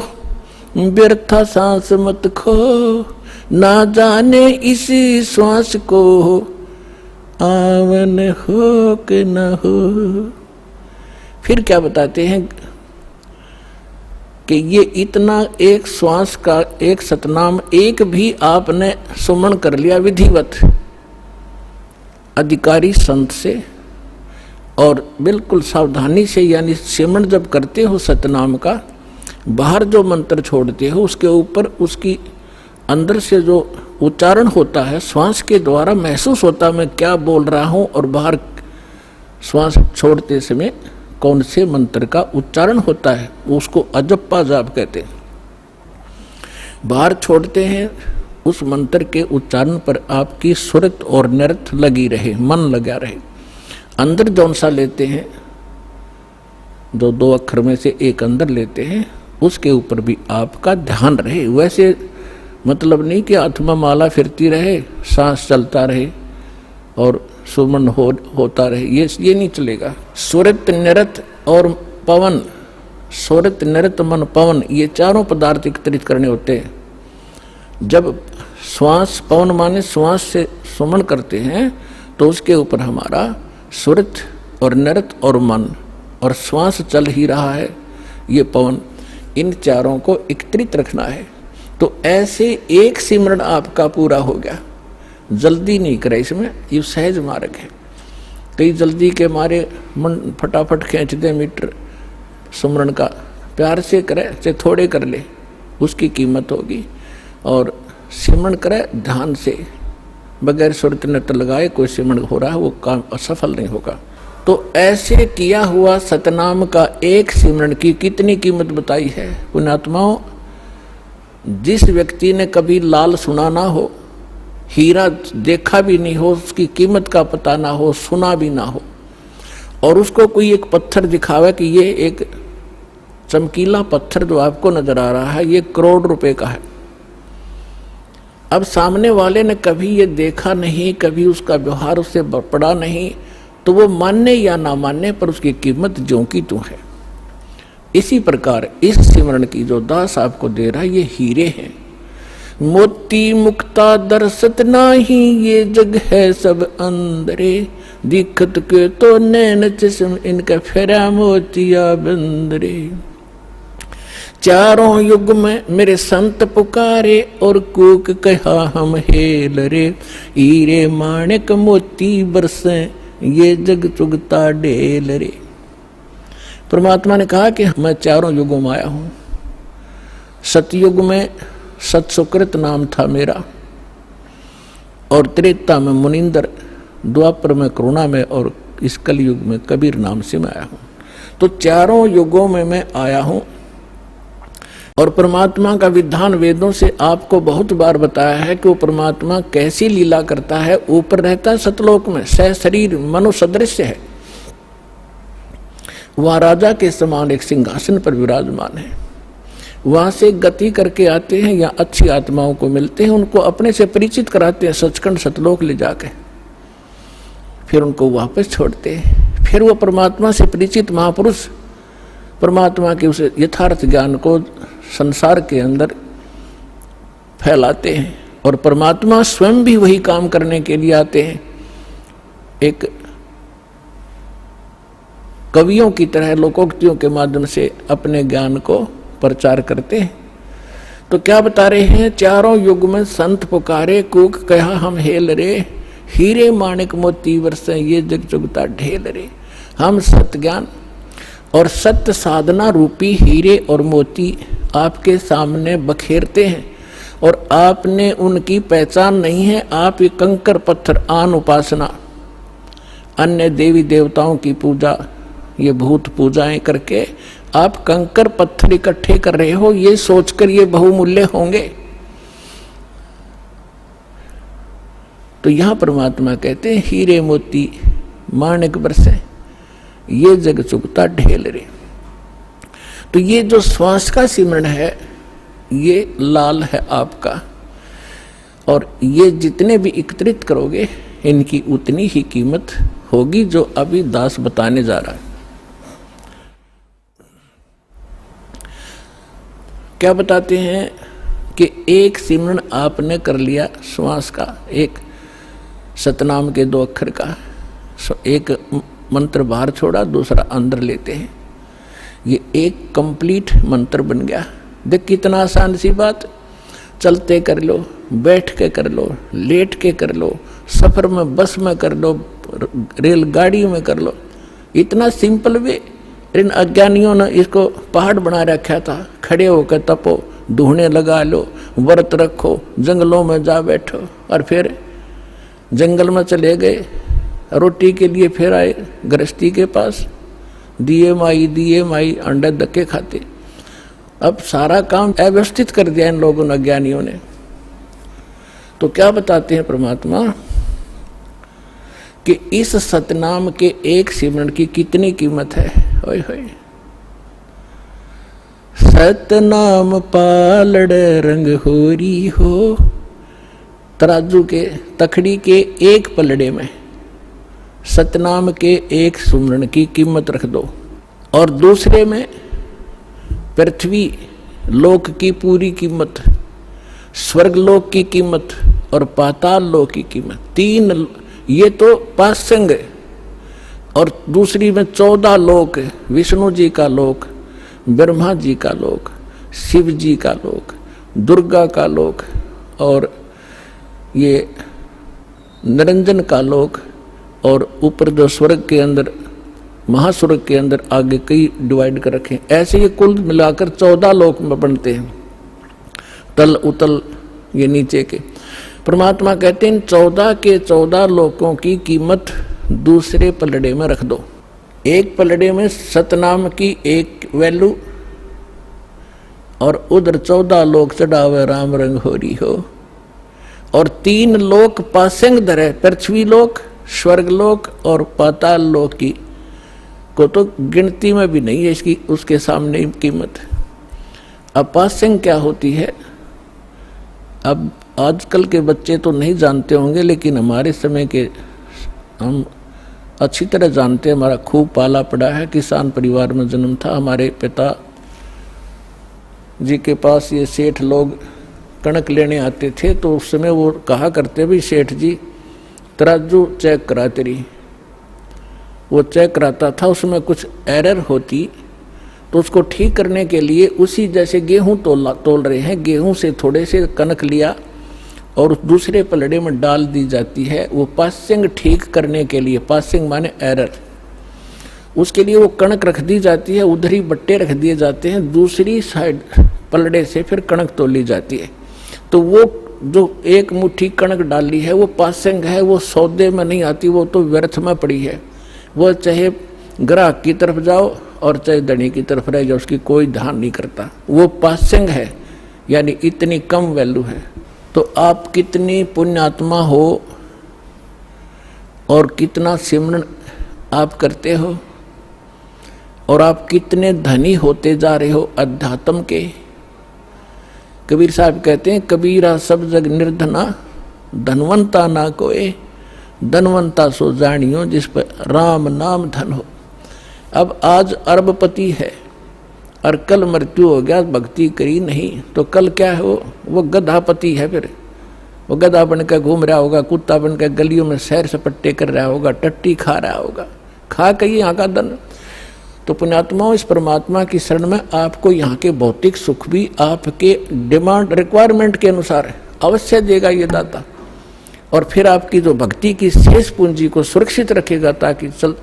व्यर्था सांस मत खो, ना जाने इसी श्वास को आवन हो कि न हो। फिर क्या बताते हैं कि ये इतना एक श्वास का एक सतनाम एक भी आपने सुमन कर लिया विधिवत अधिकारी संत से, और बिल्कुल सावधानी से, यानी सिमरन जब करते हो सतनाम का, बाहर जो मंत्र छोड़ते हो उसके ऊपर उसकी अंदर से जो उच्चारण होता है श्वास के द्वारा महसूस होता है मैं क्या बोल रहा हूँ, और बाहर श्वास छोड़ते समय कौन से मंत्र का उच्चारण होता है, उसको अजप्पा जाप कहते हैं। बाहर छोड़ते हैं उस मंत्र के उच्चारण पर आपकी सुरत और नृत्य लगी रहे, मन लगा रहे। अंदर जौन सा लेते हैं, जो 2 अक्षर में से एक अंदर लेते हैं, उसके ऊपर भी आपका ध्यान रहे। वैसे मतलब नहीं कि आत्मा माला फिरती रहे, सांस चलता रहे और सुमन होता रहे, ये नहीं चलेगा। सुरत नृत्य और पवन, सुरत नृत्य मन पवन, ये चारों पदार्थ एकत्रित करने होते हैं। जब श्वास, पवन माने श्वास से सुमन करते हैं, तो उसके ऊपर हमारा सुरत और नृत्य और मन और श्वास चल ही रहा है, ये पवन, इन चारों को एकत्रित रखना है। तो ऐसे एक सिमरन आपका पूरा हो गया। जल्दी नहीं करे इसमें, ये सहज मार्ग है। कई जल्दी के मारे मन फटाफट खींच दे मीटर सुमरन का, प्यार से करे चाहे थोड़े कर ले, उसकी कीमत होगी। और सिमरन करे ध्यान से, बगैर सुरत नृत्य लगाए कोई सिमरन हो रहा है वो काम असफल नहीं होगा। तो ऐसे किया हुआ सतनाम का एक सिमरन की कितनी कीमत बताई है पुण्यात्माओं। जिस व्यक्ति ने कभी लाल सुना ना हो, हीरा देखा भी नहीं हो, उसकी कीमत का पता ना हो, सुना भी ना हो, और उसको कोई एक पत्थर दिखावे कि ये एक चमकीला पत्थर जो आपको नजर आ रहा है ये करोड़ रुपए का है। अब सामने वाले ने कभी ये देखा नहीं, कभी उसका व्यवहार उससे पड़ा नहीं, तो वो मानने या ना मानने पर उसकी कीमत ज्यों की त्यों है। इसी प्रकार इस सिमरन की जो दास आपको दे रहा है ये हीरे हैं। मोती मुक्ता दरसत नाही, ये जग है सब अंदरे, दिखत के तो नैन चश्म इनका फेरा मोतिया बंदरे। चारों युग में मेरे संत पुकारे, और कूक कहा हम हेल रे, हीरे माणिक मोती बरसे, ये जग चुगता ढेल रे। परमात्मा ने कहा कि मैं चारों युगों में आया हूं। सतयुग में सत सुकृत नाम था मेरा, और त्रेता में मुनिंदर द्वापर में करुणा में और इस कलयुग में कबीर नाम से मैं आया हूँ। तो चारों युगों में मैं आया हूँ और परमात्मा का विधान वेदों से आपको बहुत बार बताया है कि वो परमात्मा कैसी लीला करता है। ऊपर रहता है सतलोक में, सह शरीर मनो सदृश्य है, वहाँ राजा के समान एक सिंहासन पर विराजमान है। वहाँ से गति करके आते हैं या अच्छी आत्माओं को मिलते हैं, उनको अपने से परिचित कराते हैं सचखंड सतलोक ले जाके, फिर उनको वापस छोड़ते हैं। फिर वो परमात्मा से परिचित महापुरुष परमात्मा के उस यथार्थ ज्ञान को संसार के अंदर फैलाते हैं और परमात्मा स्वयं भी वही काम करने के लिए आते हैं। एक कवियों की तरह लोकोक्तियों के माध्यम से अपने ज्ञान को प्रचार करते हैं। तो क्या बता रहे हैं, चारों युग में संत पुकारे कूक कहा हम हेल रे, हीरे माणिक मोती वर्षे ये जग जुगता ढेल रे। हम सत्य ज्ञान और सत्य साधना रूपी हीरे और मोती आपके सामने बखेरते हैं और आपने उनकी पहचान नहीं है। आप ये कंकर पत्थर आन उपासना, अन्य देवी देवताओं की पूजा, ये भूत पूजाएं करके आप कंकर पत्थर इकट्ठे कर रहे हो, ये सोचकर ये बहुमूल्य होंगे। तो यहां परमात्मा कहते हैं हीरे मोती माणिक बरसे ये जग चुगता ढेल रे। तो ये जो श्वास का सिमरण है ये लाल है आपका, और ये जितने भी एकत्रित करोगे इनकी उतनी ही कीमत होगी जो अभी दास बताने जा रहा है। क्या बताते हैं कि एक सिमरण आपने कर लिया श्वास का, एक सतनाम के 2 अक्षर का, एक मंत्र बाहर छोड़ा दूसरा अंदर लेते हैं, ये एक कंप्लीट मंत्र बन गया। देख कितना आसान सी बात, चलते कर लो, बैठ के कर लो, लेट के कर लो, सफर में बस में कर लो, रेलगाड़ी में कर लो, इतना सिंपल वे। इन अज्ञानियों ने इसको पहाड़ बना रखा था, खड़े होकर तपो, ढूंढने लगा लो, व्रत रखो, जंगलों में जा बैठो, और फिर जंगल में चले गए, रोटी के लिए फिर आए गृहस्थी के पास, दिए माई अंडे धक्के खाते। अब सारा काम अव्यवस्थित कर दिया इन लोगों ने, अज्ञानियों ने। तो क्या बताते हैं परमात्मा कि इस सतनाम के एक सिमरण की कितनी कीमत है। होय होय, सतनाम पालड़ रंग होरी हो। तराजू के तखड़ी के एक पलड़े में सतनाम के एक सुमरण की कीमत रख दो, और दूसरे में पृथ्वी लोक की पूरी कीमत, स्वर्ग लोक की कीमत और पाताल लोक की कीमत। 3 ये तो पासंग है, और दूसरी में 14 लोक, विष्णु जी का लोक, ब्रह्मा जी का लोक, शिव जी का लोक, दुर्गा का लोक, और ये निरंजन का लोक, और ऊपर जो स्वर्ग के अंदर महास्वर्ग के अंदर आगे कई डिवाइड कर रखे। ऐसे ये कुल मिलाकर 14 लोक में बनते हैं, तल उतल ये नीचे के। परमात्मा कहते हैं 14 के 14 लोकों की कीमत दूसरे पलड़े में रख दो। एक पलड़े में सतनाम की एक वैल्यू, और उधर 14 लोक चढ़ावे राम रंग होरी हो, और 3 लोक पासंग धरे, पृथ्वी लोक, स्वर्ग लोक और पाताल लोक की को तो गिनती में भी नहीं है इसकी, उसके सामने कीमत। अब पासंग क्या होती है, अब आजकल के बच्चे तो नहीं जानते होंगे, लेकिन हमारे समय के हम अच्छी तरह जानते हैं। हमारा खूब पाला पड़ा है, किसान परिवार में जन्म था। हमारे पिता जी के पास ये सेठ लोग कणक लेने आते थे, तो उस समय वो कहा करते भी सेठ जी तराजू चेक करा तेरी। वो चेक कराता था, उसमें कुछ एरर होती तो उसको ठीक करने के लिए उसी जैसे गेहूं तोल रहे हैं, गेहूं से थोड़े से कणक लिया और दूसरे पलड़े में डाल दी जाती है, वो पासिंग ठीक करने के लिए। पासिंग माने एरर, उसके लिए वो कणक रख दी जाती है, उधर ही बट्टे रख दिए जाते हैं, दूसरी साइड पलड़े से फिर कणक तोली जाती है। तो वो जो एक मुट्ठी कणक डाली है वो पासंग है, वो सौदे में नहीं आती, वो तो व्यर्थ में पड़ी है। वो चाहे ग्राहक की तरफ जाओ और चाहे धनी की तरफ रह जाओ, उसकी कोई ध्यान नहीं करता। वो पासंग है, यानी इतनी कम वैल्यू है। तो आप कितनी पुण्यात्मा हो और कितना सिमरन आप करते हो, और आप कितने धनी होते जा रहे हो अध्यात्म के। कबीर साहब कहते हैं, कबीरा सब जग निर्धना, धनवंता ना कोई, धनवंता सो जानियो जिस पर राम नाम धन हो। अब आज अरबपति है और कल मृत्यु हो गया, भक्ति करी नहीं, तो कल क्या है? वो गधापति है। फिर वो गधा बन कर घूम रहा होगा, कुत्ता बन कर गलियों में सैर सपट्टे कर रहा होगा, टट्टी खा रहा होगा, खा के यहाँ का धन। तो पुण्यात्माओं, इस परमात्मा की शरण में आपको यहाँ के भौतिक सुख भी आपके डिमांड रिक्वायरमेंट के अनुसार अवश्य देगा ये दाता, और फिर आपकी जो भक्ति की शेष पूंजी को सुरक्षित रखेगा, ताकि चल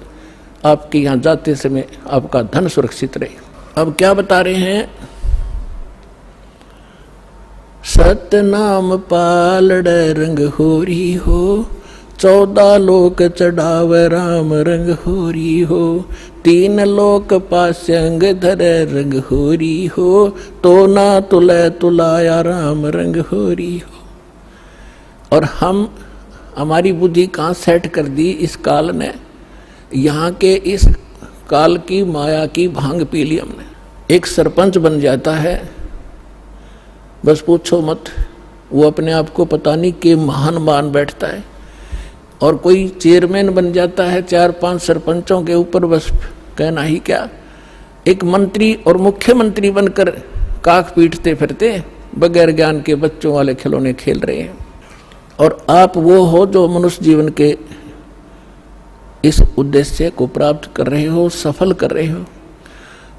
आपके यहाँ जाते समय आपका धन सुरक्षित रहे। अब क्या बता रहे हैं? सतनाम पालड़ रंग होरी हो, 14 लोक चढ़ाव राम रंग होरी हो, 3 लोक पास्यंग धर रंग होरी हो, तो ना तुले तुलाया राम रंग होरी हो। और हमारी बुद्धि कहाँ सेट कर दी इस काल ने? यहाँ के इस काल की माया की भांग पी ली हमने। एक सरपंच बन जाता है, बस पूछो मत, वो अपने आप को पता नहीं कि महान मान बैठता है। और कोई चेयरमैन बन जाता है 4-5 सरपंचों के ऊपर, बस कहना ही क्या। एक मंत्री और मुख्यमंत्री बनकर काख पीटते फिरते, बगैर ज्ञान के बच्चों वाले खिलौने खेल रहे हैं। और आप वो हो जो मनुष्य जीवन के इस उद्देश्य को प्राप्त कर रहे हो, सफल कर रहे हो।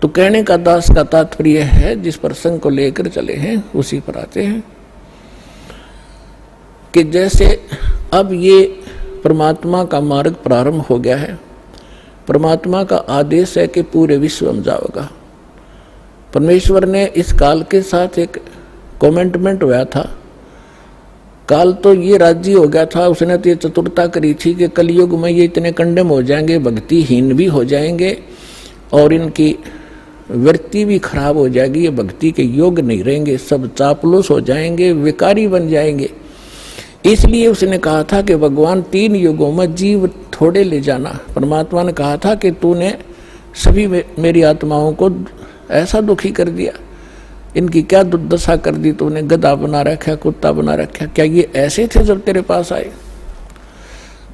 तो कहने का दास का तात्पर्य है, जिस प्रसंग को लेकर चले हैं उसी पर आते हैं कि जैसे अब ये परमात्मा का मार्ग प्रारंभ हो गया है, परमात्मा का आदेश है कि पूरे विश्व में जाओगा। परमेश्वर ने इस काल के साथ एक कमेंटमेंट हुआ था। काल तो ये राजी हो गया था, उसने तो ये चतुरता करी थी कि कलयुग में ये इतने कंडेम हो जाएंगे, भक्तिहीन भी हो जाएंगे और इनकी वृत्ति भी खराब हो जाएगी, ये भक्ति के योग नहीं रहेंगे, सब चापलूस हो जाएंगे, विकारी बन जाएंगे। इसलिए उसने कहा था कि भगवान 3 युगों में जीव थोड़े ले जाना। परमात्मा ने कहा था कि तूने सभी मेरी आत्माओं को ऐसा दुखी कर दिया, इनकी क्या दुर्दशा कर दी तूने, गधा बना रखा, कुत्ता बना रखा, क्या ये ऐसे थे जब तेरे पास आए?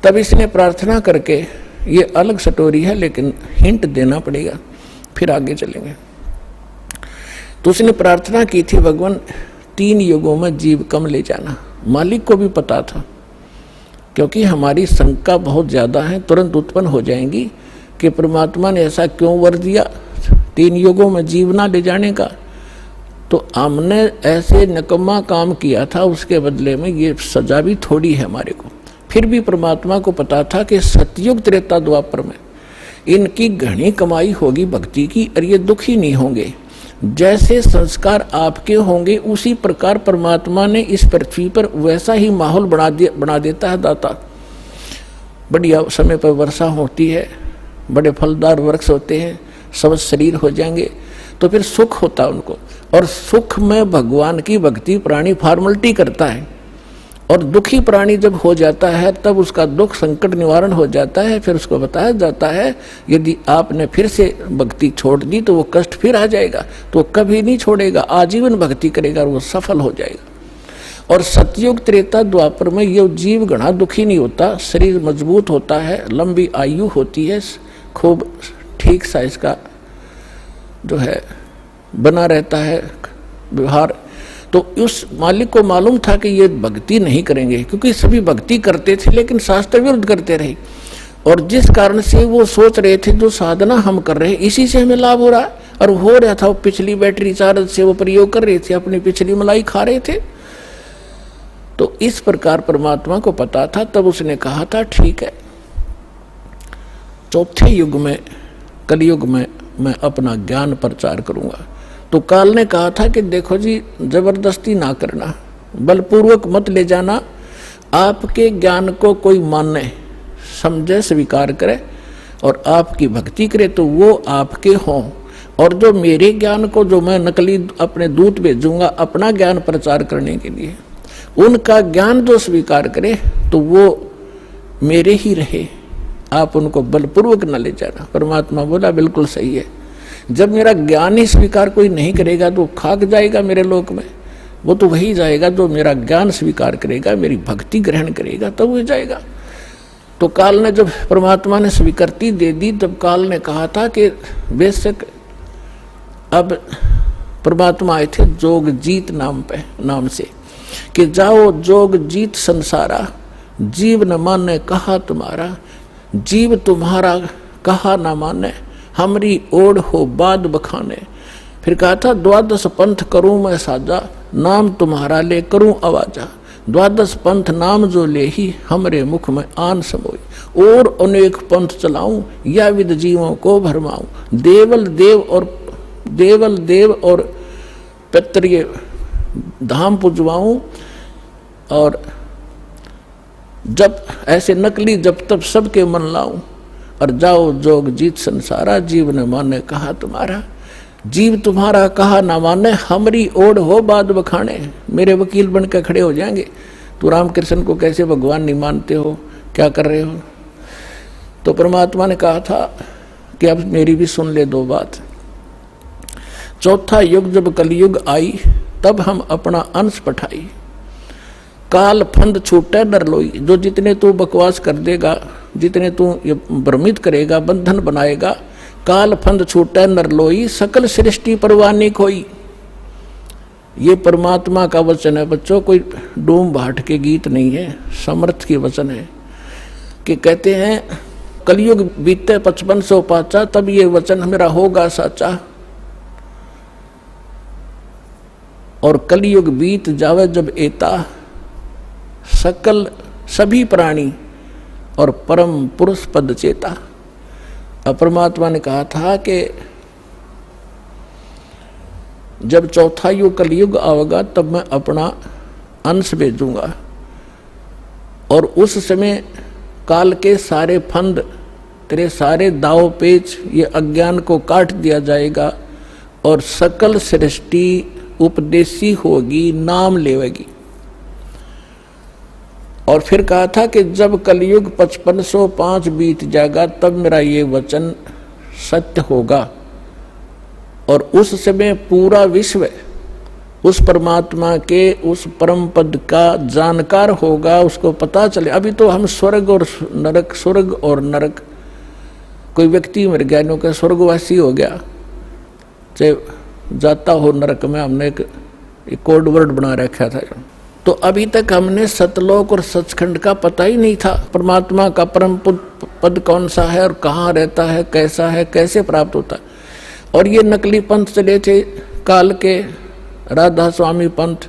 तब इसने प्रार्थना करके, ये अलग स्टोरी है लेकिन हिंट देना पड़ेगा, फिर आगे चलेंगे। तो उसने प्रार्थना की थी, भगवान 3 युगों में जीव कम ले जाना। मालिक को भी पता था, क्योंकि हमारी शंका बहुत ज़्यादा है, तुरंत उत्पन्न हो जाएंगी कि परमात्मा ने ऐसा क्यों वर दिया 3 युगों में जीव ना ले जाने का। तो हमने ऐसे निकम्मा काम किया था, उसके बदले में ये सजा भी थोड़ी है हमारे को। फिर भी परमात्मा को पता था कि सतयुग त्रेता द्वापर में इनकी घनी कमाई होगी भक्ति की, और ये दुखी नहीं होंगे। जैसे संस्कार आपके होंगे उसी प्रकार परमात्मा ने इस पृथ्वी पर वैसा ही माहौल बना देता है दाता। बढ़िया समय पर वर्षा होती है, बड़े फलदार वृक्ष होते हैं, सब शरीर हो जाएंगे, तो फिर सुख होता है उनको। और सुख में भगवान की भक्ति प्राणी फॉर्मलिटी करता है, और दुखी प्राणी जब हो जाता है तब उसका दुख संकट निवारण हो जाता है। फिर उसको बताया जाता है यदि आपने फिर से भक्ति छोड़ दी तो वो कष्ट फिर आ जाएगा, तो कभी नहीं छोड़ेगा, आजीवन भक्ति करेगा और वो सफल हो जाएगा। और सतयुग त्रेता द्वापर में ये जीव घना दुखी नहीं होता, शरीर मजबूत होता है, लंबी आयु होती है, खूब ठीक सा इसका जो है बना रहता है व्यवहार। तो उस मालिक को मालूम था कि ये भक्ति नहीं करेंगे, क्योंकि सभी भक्ति करते थे लेकिन शास्त्र विरुद्ध करते रहे। और जिस कारण से वो सोच रहे थे जो साधना हम कर रहे हैं इसी से हमें लाभ हो रहा है, और हो रहा था, वो पिछली बैटरी चार्ज से वो प्रयोग कर रहे थे, अपनी पिछली मलाई खा रहे थे। तो इस प्रकार परमात्मा को पता था, तब उसने कहा था ठीक है, 4थे युग में, कलयुग में मैं अपना ज्ञान प्रचार करूंगा। तो काल ने कहा था कि देखो जी, जबरदस्ती ना करना, बलपूर्वक मत ले जाना। आपके ज्ञान को कोई माने, समझे, स्वीकार करे और आपकी भक्ति करे तो वो आपके हों, और जो मेरे ज्ञान को, जो मैं नकली अपने दूत भेजूंगा अपना ज्ञान प्रचार करने के लिए, उनका ज्ञान जो स्वीकार करे तो वो मेरे ही रहे, आप उनको बलपूर्वक न ले जाना। परमात्मा बोला बिल्कुल सही है। जब मेरा ज्ञान ही स्वीकार कोई नहीं करेगा तो खाक जाएगा मेरे लोक में, वो तो वही जाएगा जो मेरा ज्ञान स्वीकार करेगा, मेरी भक्ति ग्रहण करेगा, तब वो जाएगा। तो काल ने जब परमात्मा ने स्वीकृति दे दी, तब काल ने कहा था कि बेशक अब परमात्मा आए थे जोग जीत नाम से कि जाओ जोग जीत संसारा, जीव न माने कहा तुम्हारा, जीव तुम्हारा कहा न माने, हमरी ओढ़ हो बाद बखाने। फिर कहा था द्वादश पंथ करूं मैं साजा, नाम तुम्हारा ले करूं आवाजा, द्वादश पंथ नाम जो ले ही हमरे मुख में आन समोई, और अनेक पंथ चलाऊं या विद जीवों को भरमाऊं, देवल देव और पितृ धाम पुजवाऊं, और जब ऐसे नकली जब तब सबके मन लाऊं, और जाओ जोग जीत संसारा, जीव न माने कहा तुम्हारा, जीव तुम्हारा कहा ना माने, हमरी ओढ़ हो बाद बखाने। मेरे वकील बन के खड़े हो जाएंगे, तो रामकृष्ण को कैसे भगवान नहीं मानते हो, क्या कर रहे हो। तो परमात्मा ने कहा था कि अब मेरी भी सुन ले दो बात। चौथा युग जब कलयुग आई, तब हम अपना अंश पठाई, काल फंद छूटे डर लोई। जो जितने तू बकवास कर देगा, जितने तू ये भ्रमित करेगा, बंधन बनाएगा, काल फंद छूटे नर लोई, सकल सृष्टि परवानी खोई। ये परमात्मा का वचन है बच्चों, कोई डूम भाट के गीत नहीं है, समर्थ की वचन है। कि कहते हैं कलयुग बीते 5500 पाचा, तब ये वचन मेरा होगा साचा, और कलयुग बीत जावे जब एता, सकल सभी प्राणी और परम पुरुष पद चेता। अब परमात्मा ने कहा था कि जब चौथा युग कलयुग आवेगा तब मैं अपना अंश भेजूंगा, और उस समय काल के सारे फंद, तेरे सारे दाव पेच, ये अज्ञान को काट दिया जाएगा, और सकल सृष्टि उपदेशी होगी, नाम लेवेगी। और फिर कहा था कि जब कलयुग 5505 बीत जाएगा तब मेरा ये वचन सत्य होगा, और उस समय पूरा विश्व उस परमात्मा के उस परम पद का जानकार होगा, उसको पता चले। अभी तो हम स्वर्ग और नरक, कोई व्यक्ति मर गया, नो का स्वर्गवासी हो गया, चाहे जाता हो नरक में, हमने एक कोड वर्ड बना रखा था। तो अभी तक हमने सतलोक और सचखंड का पता ही नहीं था, परमात्मा का परम पद कौन सा है और कहाँ रहता है, कैसा है, कैसे प्राप्त होता है। और ये नकली पंथ चले थे काल के, राधा स्वामी पंथ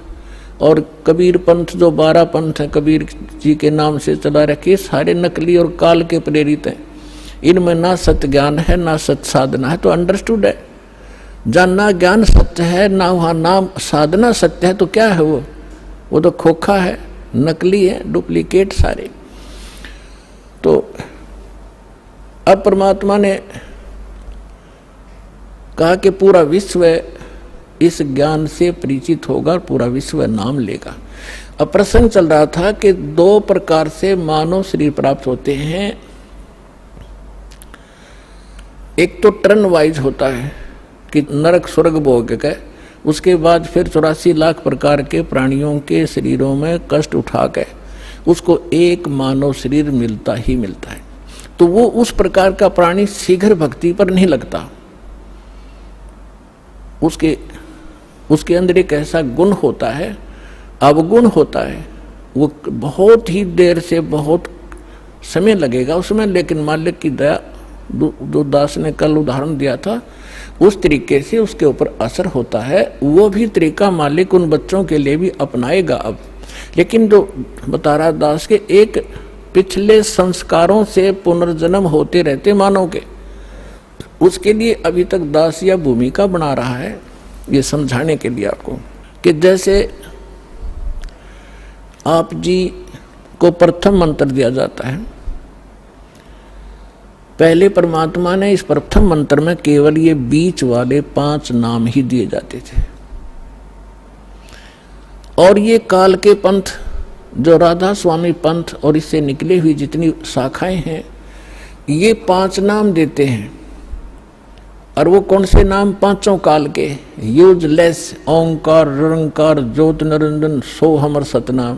और कबीर पंथ, जो 12 पंथ है कबीर जी के नाम से चला रखे, सारे नकली और काल के प्रेरित हैं। इनमें ना सत्य ज्ञान है ना सत्य साधना है, तो अंडरस्टूड है। जानना ज्ञान सत्य है, ना वहाँ नाम साधना सत्य है, तो क्या है वो तो खोखा है, नकली है, डुप्लीकेट सारे। तो अब परमात्मा ने कहा कि पूरा विश्व इस ज्ञान से परिचित होगा, पूरा विश्व नाम लेगा। अब प्रसंग चल रहा था कि 2 प्रकार से मानव शरीर प्राप्त होते हैं। एक तो टर्न वाइज होता है कि नरक स्वर्ग भोग के, उसके बाद फिर 84 लाख प्रकार के प्राणियों के शरीरों में कष्ट उठा के उसको एक मानव शरीर मिलता ही मिलता है। तो वो उस प्रकार का प्राणी शीघ्र भक्ति पर नहीं लगता। उसके अंदर एक ऐसा गुण होता है, अवगुण होता है, वो बहुत ही देर से बहुत समय लगेगा उसमें, लेकिन मालिक की दया, जो दास ने कल उदाहरण दिया था, उस तरीके से उसके ऊपर असर होता है। वो भी तरीका मालिक उन बच्चों के लिए भी अपनाएगा अब। लेकिन जो बता रहा दास के, एक पिछले संस्कारों से पुनर्जन्म होते रहते मानव के, उसके लिए अभी तक दास या भूमिका बना रहा है, ये समझाने के लिए आपको कि जैसे आप जी को प्रथम मंत्र दिया जाता है। पहले परमात्मा ने इस प्रथम मंत्र में केवल ये बीच वाले 5 नाम ही दिए जाते थे, और ये काल के पंथ जो राधा स्वामी पंथ और इससे निकले हुई जितनी शाखाएं हैं, ये 5 नाम देते हैं। और वो कौन से नाम? 5 काल के, यूजलेस, ओंकार, निरंकार, ज्योत निरंजन, सो हमर सतनाम।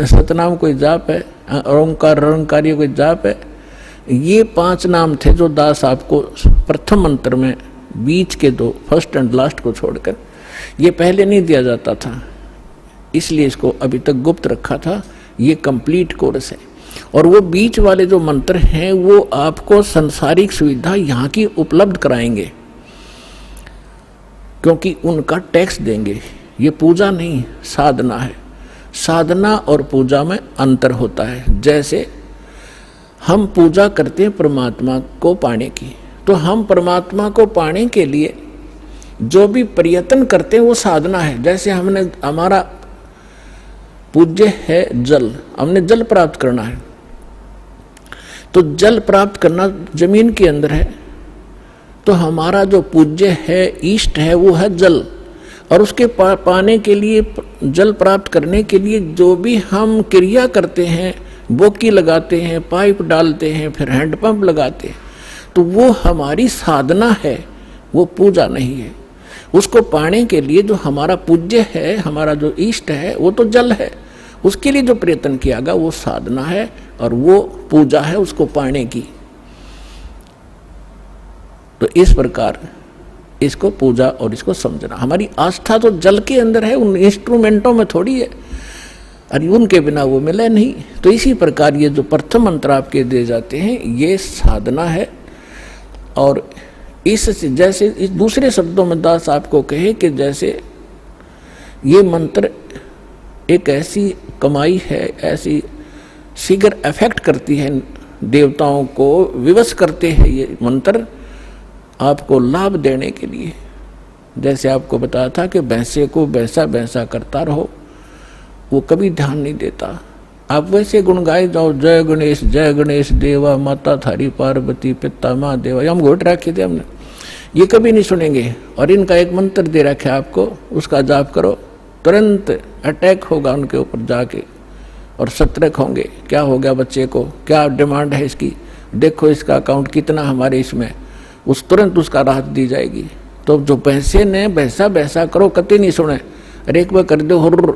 सतनाम कोई जाप है, ओंकार निरंकार ये कोई जाप है? ये 5 नाम थे जो दास आपको प्रथम मंत्र में बीच के 2 फर्स्ट एंड लास्ट को छोड़कर, ये पहले नहीं दिया जाता था, इसलिए इसको अभी तक गुप्त रखा था। ये कंप्लीट कोर्स है। और वो बीच वाले जो मंत्र हैं वो आपको संसारिक सुविधा यहाँ की उपलब्ध कराएंगे, क्योंकि उनका टैक्स देंगे। ये पूजा नहीं, साधना है। साधना और पूजा में अंतर होता है। जैसे हम पूजा करते हैं परमात्मा को पाने की, तो हम परमात्मा को पाने के लिए जो भी प्रयत्न करते हैं वो साधना है। जैसे हमने, हमारा पूज्य है जल, हमने जल प्राप्त करना है, तो जल प्राप्त करना जमीन के अंदर है, तो हमारा जो पूज्य है, इष्ट है, वो है जल। और उसके पाने के लिए, जल प्राप्त करने के लिए जो भी हम क्रिया करते हैं, बोकी लगाते हैं, पाइप डालते हैं, फिर हैंडपंप लगाते हैं, तो वो हमारी साधना है, वो पूजा नहीं है। उसको पाने के लिए जो हमारा पूज्य है, हमारा जो इष्ट है, वो तो जल है। उसके लिए जो प्रयत्न किया गया वो साधना है और वो पूजा है उसको पाने की। तो इस प्रकार इसको पूजा और इसको समझना। हमारी आस्था तो जल के अंदर है, उन इंस्ट्रूमेंटों में थोड़ी है, और उनके बिना वो मिले नहीं। तो इसी प्रकार ये जो प्रथम मंत्र आपके दिए जाते हैं ये साधना है। और इस जैसे इस दूसरे शब्दों में दास आपको कहे कि जैसे ये मंत्र एक ऐसी कमाई है, ऐसी शीघ्र अफेक्ट करती है, देवताओं को विवश करते हैं ये मंत्र आपको लाभ देने के लिए। जैसे आपको बताया था कि भैंसे को भैंसा भैंसा करता रहो, वो कभी ध्यान नहीं देता। आप वैसे गुण गाए जाओ, जय गणेश देवा, माता थारी पार्वती, पिता माँ देवा, हम घोट रखे थे हमने, ये कभी नहीं सुनेंगे। और इनका एक मंत्र दे रखा है आपको, उसका जाप करो, तुरंत अटैक होगा उनके ऊपर जाके और सतर्क होंगे। क्या हो गया बच्चे को, क्या डिमांड है इसकी, देखो इसका अकाउंट कितना हमारे इसमें, उस तुरंत उसका राहत दी जाएगी। तो जो पैसे ने भैंसा भैंसा करो कति नहीं सुने, अरे एक बार कर दो हुर्र,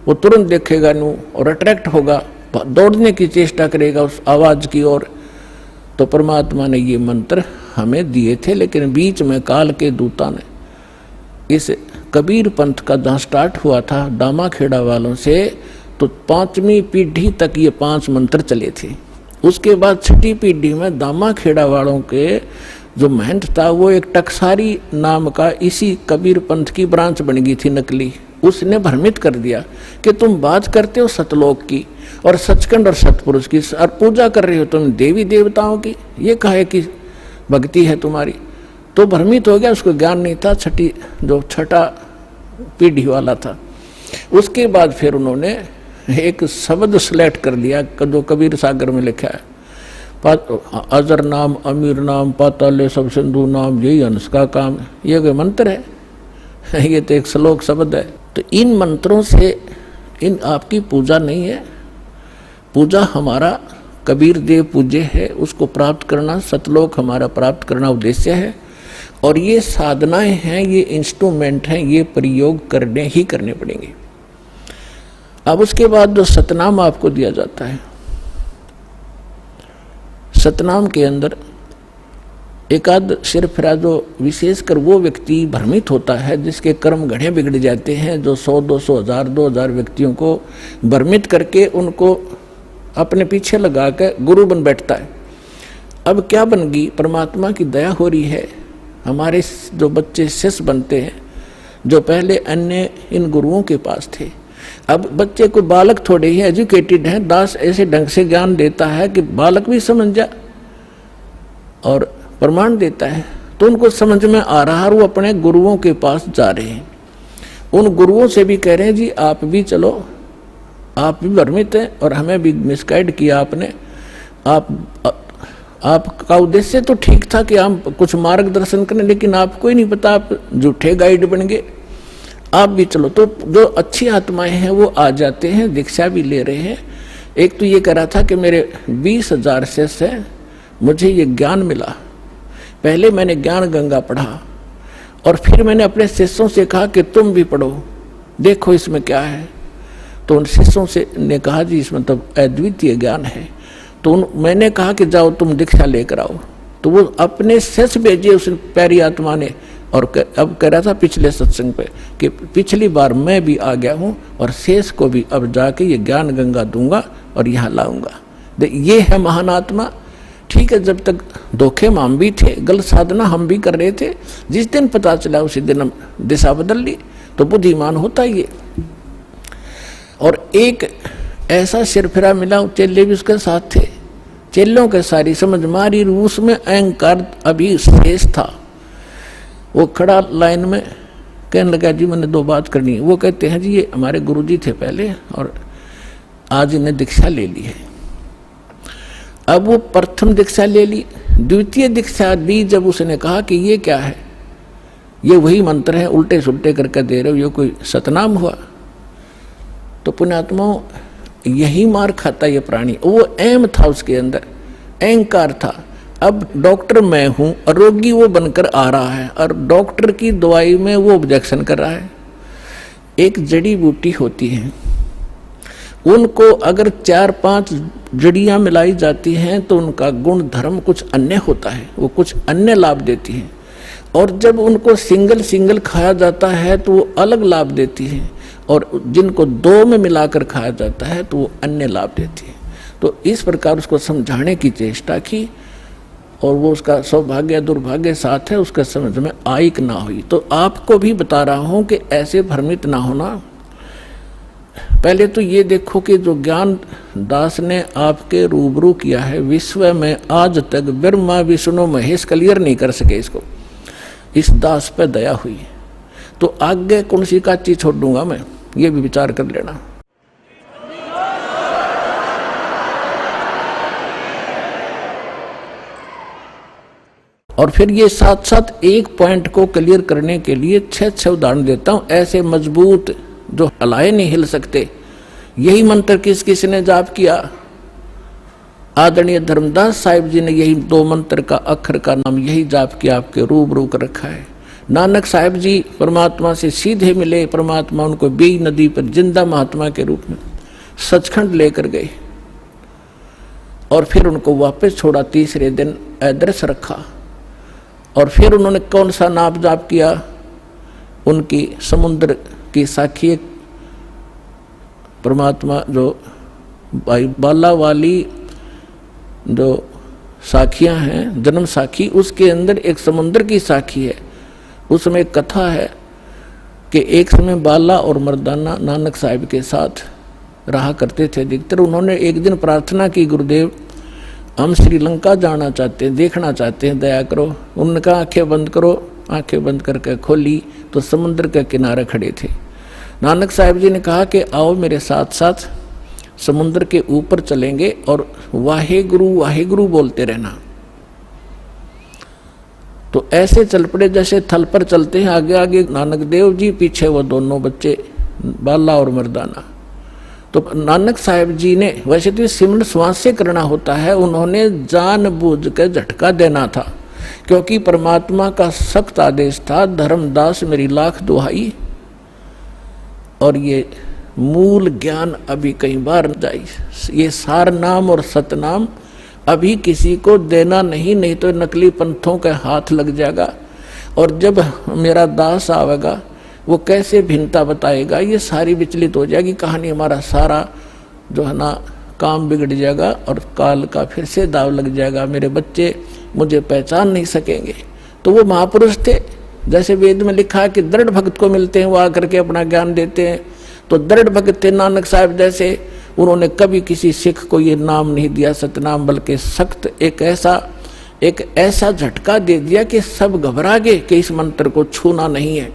वो तुरंत देखेगा नू और अट्रैक्ट होगा, दौड़ने की चेष्टा करेगा उस आवाज़ की ओर। तो परमात्मा ने ये मंत्र हमें दिए थे, लेकिन बीच में काल के दूता ने इस कबीर पंथ का जहाँ स्टार्ट हुआ था दामा खेड़ा वालों से, तो 5वीं पीढ़ी तक ये 5 मंत्र चले थे। उसके बाद 6ठी पीढ़ी में दामा खेड़ा वालों के जो महंत था वो एक टकसारी नाम का इसी कबीर पंथ की ब्रांच बन गई थी नकली। उसने भ्रमित कर दिया कि तुम बात करते हो सतलोक की और सचखंड और सतपुरुष की, और पूजा कर रहे हो तुम देवी देवताओं की, ये कहे कि भक्ति है तुम्हारी। तो भ्रमित हो गया, उसको ज्ञान नहीं था, छठा पीढ़ी वाला था। उसके बाद फिर उन्होंने एक शब्द सेलेक्ट कर लिया जो कबीर सागर में लिखा है, अजर नाम, अमीर नाम, पाताले सब सिंधु नाम, यही हंस का काम। ये कोई मंत्र है? ये तो एक श्लोक शब्द है। तो इन मंत्रों से इन आपकी पूजा नहीं है। पूजा हमारा कबीर देव पूज्य है, उसको प्राप्त करना, सतलोक हमारा प्राप्त करना उद्देश्य है। और ये साधनाएं हैं, ये इंस्ट्रूमेंट हैं, ये प्रयोग करने ही करने पड़ेंगे। अब उसके बाद जो सतनाम आपको दिया जाता है, सतनाम के अंदर एकाध सिरफिरा जो विशेषकर वो व्यक्ति भ्रमित होता है जिसके कर्म घड़े बिगड़ जाते हैं, जो 100, 200, 1000, 2000 व्यक्तियों को भ्रमित करके उनको अपने पीछे लगा कर गुरु बन बैठता है। अब क्या बन गई, परमात्मा की दया हो रही है, हमारे जो बच्चे शिष्य बनते हैं जो पहले अन्य इन गुरुओं के पास थे, अब बच्चे को, बालक थोड़े ही एजुकेटेड हैं, दास ऐसे ढंग से ज्ञान देता है कि बालक भी समझ जा और प्रमाण देता है, तो उनको समझ में आ रहा है, वो अपने गुरुओं के पास जा रहे हैं। उन गुरुओं से भी कह रहे हैं जी आप भी चलो, आप भी भ्रमित हैं और हमें भी मिसगाइड किया आपने। आपका उद्देश्य तो ठीक था कि हम कुछ मार्गदर्शन करें, लेकिन आपको ही नहीं पता, आप झूठे गाइड बन गए। आप भी चलो, तो जो अच्छी आत्माएं हैं वो आ जाते हैं, दीक्षा भी ले रहे हैं। एक तो ये कह रहा था कि मेरे 20,000 शिष्य हैं, मुझे ये ज्ञान मिला। पहले मैंने ज्ञान गंगा पढ़ा और फिर मैंने अपने शिष्यों से कहा कि तुम भी पढ़ो, देखो इसमें क्या है। तो उन शिष्यों से ने कहा जी इसमें तो अद्वितीय ज्ञान है। तो मैंने कहा कि जाओ तुम दीक्षा लेकर आओ। तो वो अपने शिष्य भेजे उस प्यारी आत्मा ने। और अब कह रहा था पिछले सत्संग पे कि पिछली बार मैं भी आ गया हूँ और शेष को भी अब जाके ये ज्ञान गंगा दूंगा और यहाँ लाऊंगा। ये है महान आत्मा। ठीक है, जब तक धोखे में हम भी थे, गलत साधना हम भी कर रहे थे, जिस दिन पता चला उसी दिन हम दिशा बदल ली। तो बुद्धिमान होता ये। और एक ऐसा सिरफिरा मिला, चेले भी उसके साथ थे, चेलों के सारी समझ मारी, रूस में अहंकार अभी शेष था। वो खड़ा लाइन में कहने लगा जी मैंने 2 बात करनी है। वो कहते हैं जी ये हमारे गुरुजी थे पहले और आज इन्हें दीक्षा ले ली है। अब वो प्रथम दीक्षा ले ली, द्वितीय दीक्षा दी जब उसने कहा कि ये क्या है, ये वही मंत्र है, उल्टे सुल्टे करके दे रहे हो, ये कोई सतनाम हुआ। तो पुण्यात्माओं यही मार खाता ये प्राणी। वो एम था उसके अंदर, अहंकार था। अब डॉक्टर मैं हूं और रोगी वो बनकर आ रहा है और डॉक्टर की दवाई में वो ऑब्जेक्शन कर रहा है। एक जड़ी बूटी होती है, उनको अगर 4-5 जड़ियां मिलाई जाती हैं तो उनका गुण धर्म कुछ अन्य होता है, वो कुछ अन्य लाभ देती हैं। और जब उनको सिंगल खाया जाता है तो वो अलग लाभ देती है, और जिनको 2 में मिलाकर खाया जाता है तो वो अन्य लाभ देती है। तो इस प्रकार उसको समझाने की चेष्टा की और वो उसका सौभाग्य दुर्भाग्य साथ है, उसका समझ में आई कि ना हुई। तो आपको भी बता रहा हूं कि ऐसे भ्रमित ना होना। पहले तो ये देखो कि जो ज्ञान दास ने आपके रूबरू किया है, विश्व में आज तक ब्रह्मा विष्णु महेश क्लियर नहीं कर सके इसको। इस दास पे दया हुई, तो आगे कौन सी का चीज छोड़ दूंगा मैं, ये भी विचार कर लेना। और फिर ये साथ साथ एक पॉइंट को क्लियर करने के लिए 6 उदाहरण देता हूं, ऐसे मजबूत जो हलाए नहीं हिल सकते। यही मंत्र किसने जाप किया? आदरणीय धर्मदास साहिब जी ने यही 2 मंत्र का अक्षर का नाम यही जाप किया, आपके रूबरू कर रखा है। नानक साहिब जी परमात्मा से सीधे मिले, परमात्मा उनको बी नदी पर जिंदा महात्मा के रूप में सचखंड लेकर गए और फिर उनको वापस छोड़ा। तीसरे दिन अदृश्य रखा और फिर उन्होंने कौन सा नाम जाप किया? उनकी समुद्र की साखी परमात्मा जो बाला वाली जो साखियां हैं, जन्म साखी, उसके अंदर एक समुद्र की साखी है। उसमें एक कथा है कि एक समय बाला और मर्दाना नानक साहिब के साथ रहा करते थे अधिकतर। उन्होंने एक दिन प्रार्थना की, गुरुदेव हम श्रीलंका जाना चाहते हैं, देखना चाहते हैं, दया करो। उन्होंने कहा आंखें बंद करो। आंखें बंद करके खोली तो समुद्र के किनारे खड़े थे। नानक साहिब जी ने कहा कि आओ मेरे साथ साथ समुद्र के ऊपर चलेंगे और वाहेगुरु वाहेगुरु बोलते रहना। तो ऐसे चल पड़े जैसे थल पर चलते हैं, आगे आगे नानक देव जी, पीछे वो दोनों बच्चे बाला और मर्दाना। तो नानक साहिब जी ने, वैसे तो सिमरन श्वास से करना होता है, उन्होंने जानबूझ के झटका देना था क्योंकि परमात्मा का सख्त आदेश था, धर्मदास मेरी लाख दुहाई। और ये मूल ज्ञान अभी कई बार जाई, ये सार नाम और सतनाम अभी किसी को देना नहीं तो नकली पंथों के हाथ लग जाएगा। और जब मेरा दास आवेगा वो कैसे भिन्नता बताएगा, ये सारी विचलित हो जाएगी कहानी। हमारा सारा जो है ना काम बिगड़ जाएगा और काल का फिर से दाव लग जाएगा। मेरे बच्चे मुझे पहचान नहीं सकेंगे। तो वो महापुरुष थे, जैसे वेद में लिखा है कि दृढ़ भक्त को मिलते हैं, वो आकर के अपना ज्ञान देते हैं। तो दृढ़ भक्त थे नानक साहिब जैसे। उन्होंने कभी किसी सिख को ये नाम नहीं दिया सतनाम, बल्कि सख्त एक ऐसा झटका दे दिया कि सब घबरा गए कि इस मंत्र को छूना नहीं है।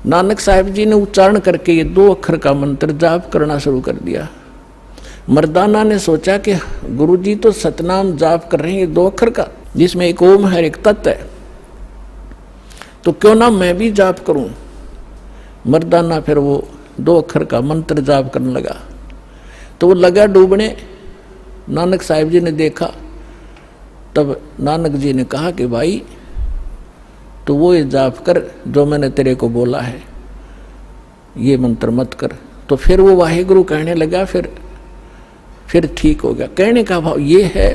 नानक साहब जी ने उच्चारण करके ये 2 अक्षर का मंत्र जाप करना शुरू कर दिया। मर्दाना ने सोचा कि गुरुजी तो सतनाम जाप कर रहे हैं, ये 2 अक्षर का, जिसमें एक ओम है, एक तत् है, तो क्यों ना मैं भी जाप करूं। मर्दाना फिर वो 2 अक्षर का मंत्र जाप करने लगा, तो वो लगा डूबने। नानक साहब जी ने देखा, तब नानक जी ने कहा कि भाई तो वो ये जाप कर जो मैंने तेरे को बोला है, ये मंत्र मत कर। तो फिर वो वाहेगुरु कहने लगा, फिर ठीक हो गया। कहने का भाव ये है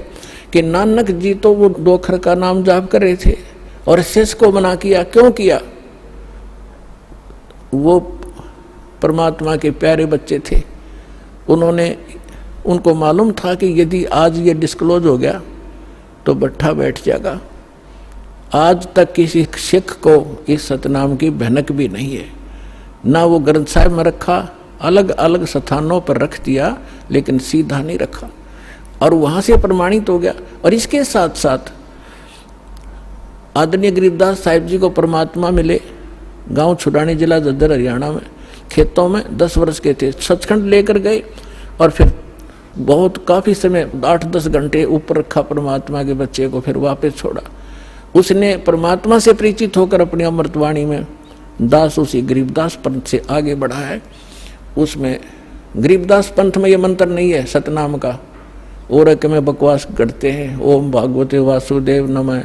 कि नानक जी तो वो 2 अक्षर का नाम जाप कर रहे थे और शिष्य को मना किया। क्यों किया? वो परमात्मा के प्यारे बच्चे थे, उनको मालूम था कि यदि आज ये डिस्क्लोज हो गया तो बट्ठा बैठ जाएगा। आज तक किसी सिख को इस सतनाम की भनक भी नहीं है, ना वो ग्रंथ साहिब में रखा, अलग अलग स्थानों पर रख दिया, लेकिन सीधा नहीं रखा, और वहां से प्रमाणित हो गया। और इसके साथ साथ आदरणीय गरीबदास साहिब जी को परमात्मा मिले, गांव छुड़ानी, जिला जद्दर, हरियाणा में, खेतों में 10 वर्ष के थे, सचखंड लेकर गए और फिर बहुत काफी समय 8-10 घंटे ऊपर रखा परमात्मा के बच्चे को, फिर वापस छोड़ा। उसने परमात्मा से परिचित होकर अपनी अमृतवाणी में दास उसी गरीबदास पंथ से आगे बढ़ा है। उसमें गरीबदास पंथ में ये मंत्र नहीं है सतनाम का, और के में बकवास करते हैं, ओम भागवते वासुदेव नमः,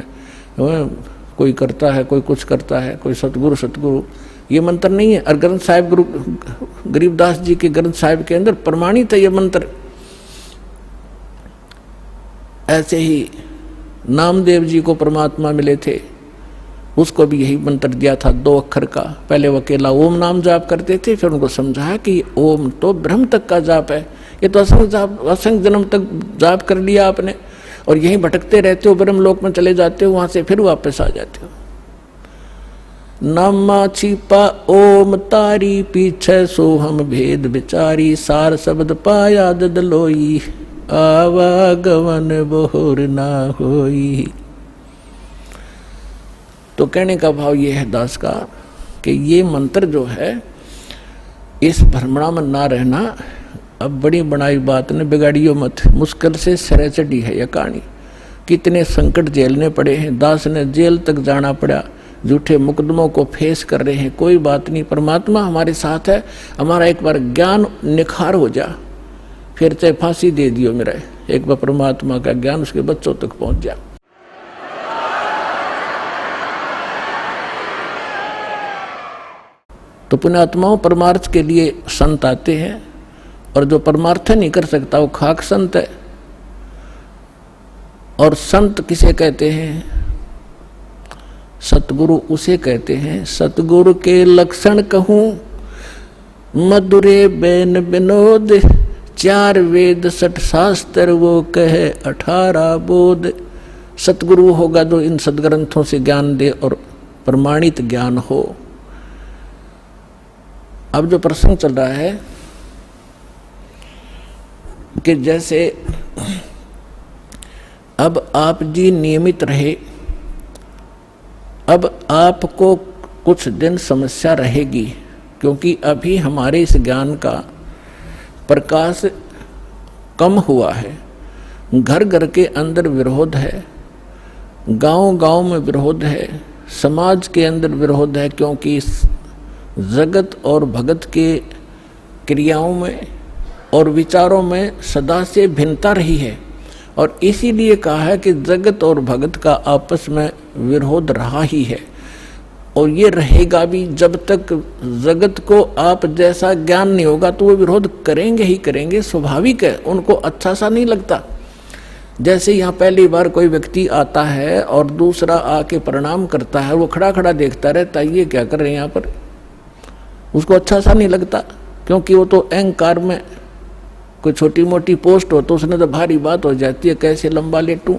कोई करता है, कोई कुछ करता है, कोई सतगुरु, ये मंत्र नहीं है। और ग्रंथ साहिब गुरु गरीबदास जी के ग्रंथ साहिब के अंदर प्रमाणित है ये मंत्र। ऐसे ही नामदेव जी को परमात्मा मिले थे, उसको भी यही मंत्र दिया था 2 अक्षर का। पहले वो अकेला ओम नाम जाप करते थे, फिर उनको समझाया कि ओम तो ब्रह्म तक का जाप है, ये तो असंख्य जन्म तक जाप कर लिया आपने, और यहीं भटकते रहते हो, ब्रह्म लोक में चले जाते हो, वहां से फिर वापस आ जाते हो। नामा छिपा ओम तारी, पीछे सोहम भेद विचारी, सार शब्द पाया ददलोई, आवागमन बोर ना होई। तो कहने का भाव ये है दास का कि ये मंत्र जो है, इस भ्रमणा में ना रहना। अब बड़ी बनाई बात ने बिगाड़ियो मत, मुश्किल से सिरे चढ़ी है यह कहानी। कितने संकट झेलने पड़े हैं, दास ने जेल तक जाना पड़ा, झूठे मुकदमों को फेस कर रहे हैं। कोई बात नहीं, परमात्मा हमारे साथ है। हमारा एक बार ज्ञान निखार हो जा, फिर चाहे फांसी दे दियो मेरा, एक बार परमात्मा का ज्ञान उसके बच्चों तक पहुंच जा। तो पुण्यात्माओं, परमार्थ के लिए संत आते हैं, और जो परमार्थ नहीं कर सकता वो खाक संत है। और संत किसे कहते हैं? सतगुरु उसे कहते हैं। सतगुरु के लक्षण कहूं, मधुरे बैन विनोद, 4 वेद 60 शास्त्र वो कहे 18 बोध। सतगुरु होगा जो इन सदग्रंथों से ज्ञान दे और प्रमाणित ज्ञान हो। अब जो प्रसंग चल रहा है कि जैसे अब आप जी नियमित रहे, अब आपको कुछ दिन समस्या रहेगी, क्योंकि अभी हमारे इस ज्ञान का प्रकाश कम हुआ है। घर घर के अंदर विरोध है, गांव गांव में विरोध है, समाज के अंदर विरोध है, क्योंकि जगत और भगत के क्रियाओं में और विचारों में सदा से भिन्नता रही है। और इसीलिए कहा है कि जगत और भगत का आपस में विरोध रहा ही है, और ये रहेगा भी। जब तक जगत को आप जैसा ज्ञान नहीं होगा तो वो विरोध करेंगे ही करेंगे, स्वाभाविक है, उनको अच्छा सा नहीं लगता। जैसे यहाँ पहली बार कोई व्यक्ति आता है और दूसरा आके प्रणाम करता है, वो खड़ा खड़ा देखता रहता है, ये क्या कर रहे हैं यहाँ पर, उसको अच्छा सा नहीं लगता, क्योंकि वो तो अहंकार में कोई छोटी मोटी पोस्ट हो तो उसने तो भारी बात हो जाती है, कैसे लंबा लेटूं।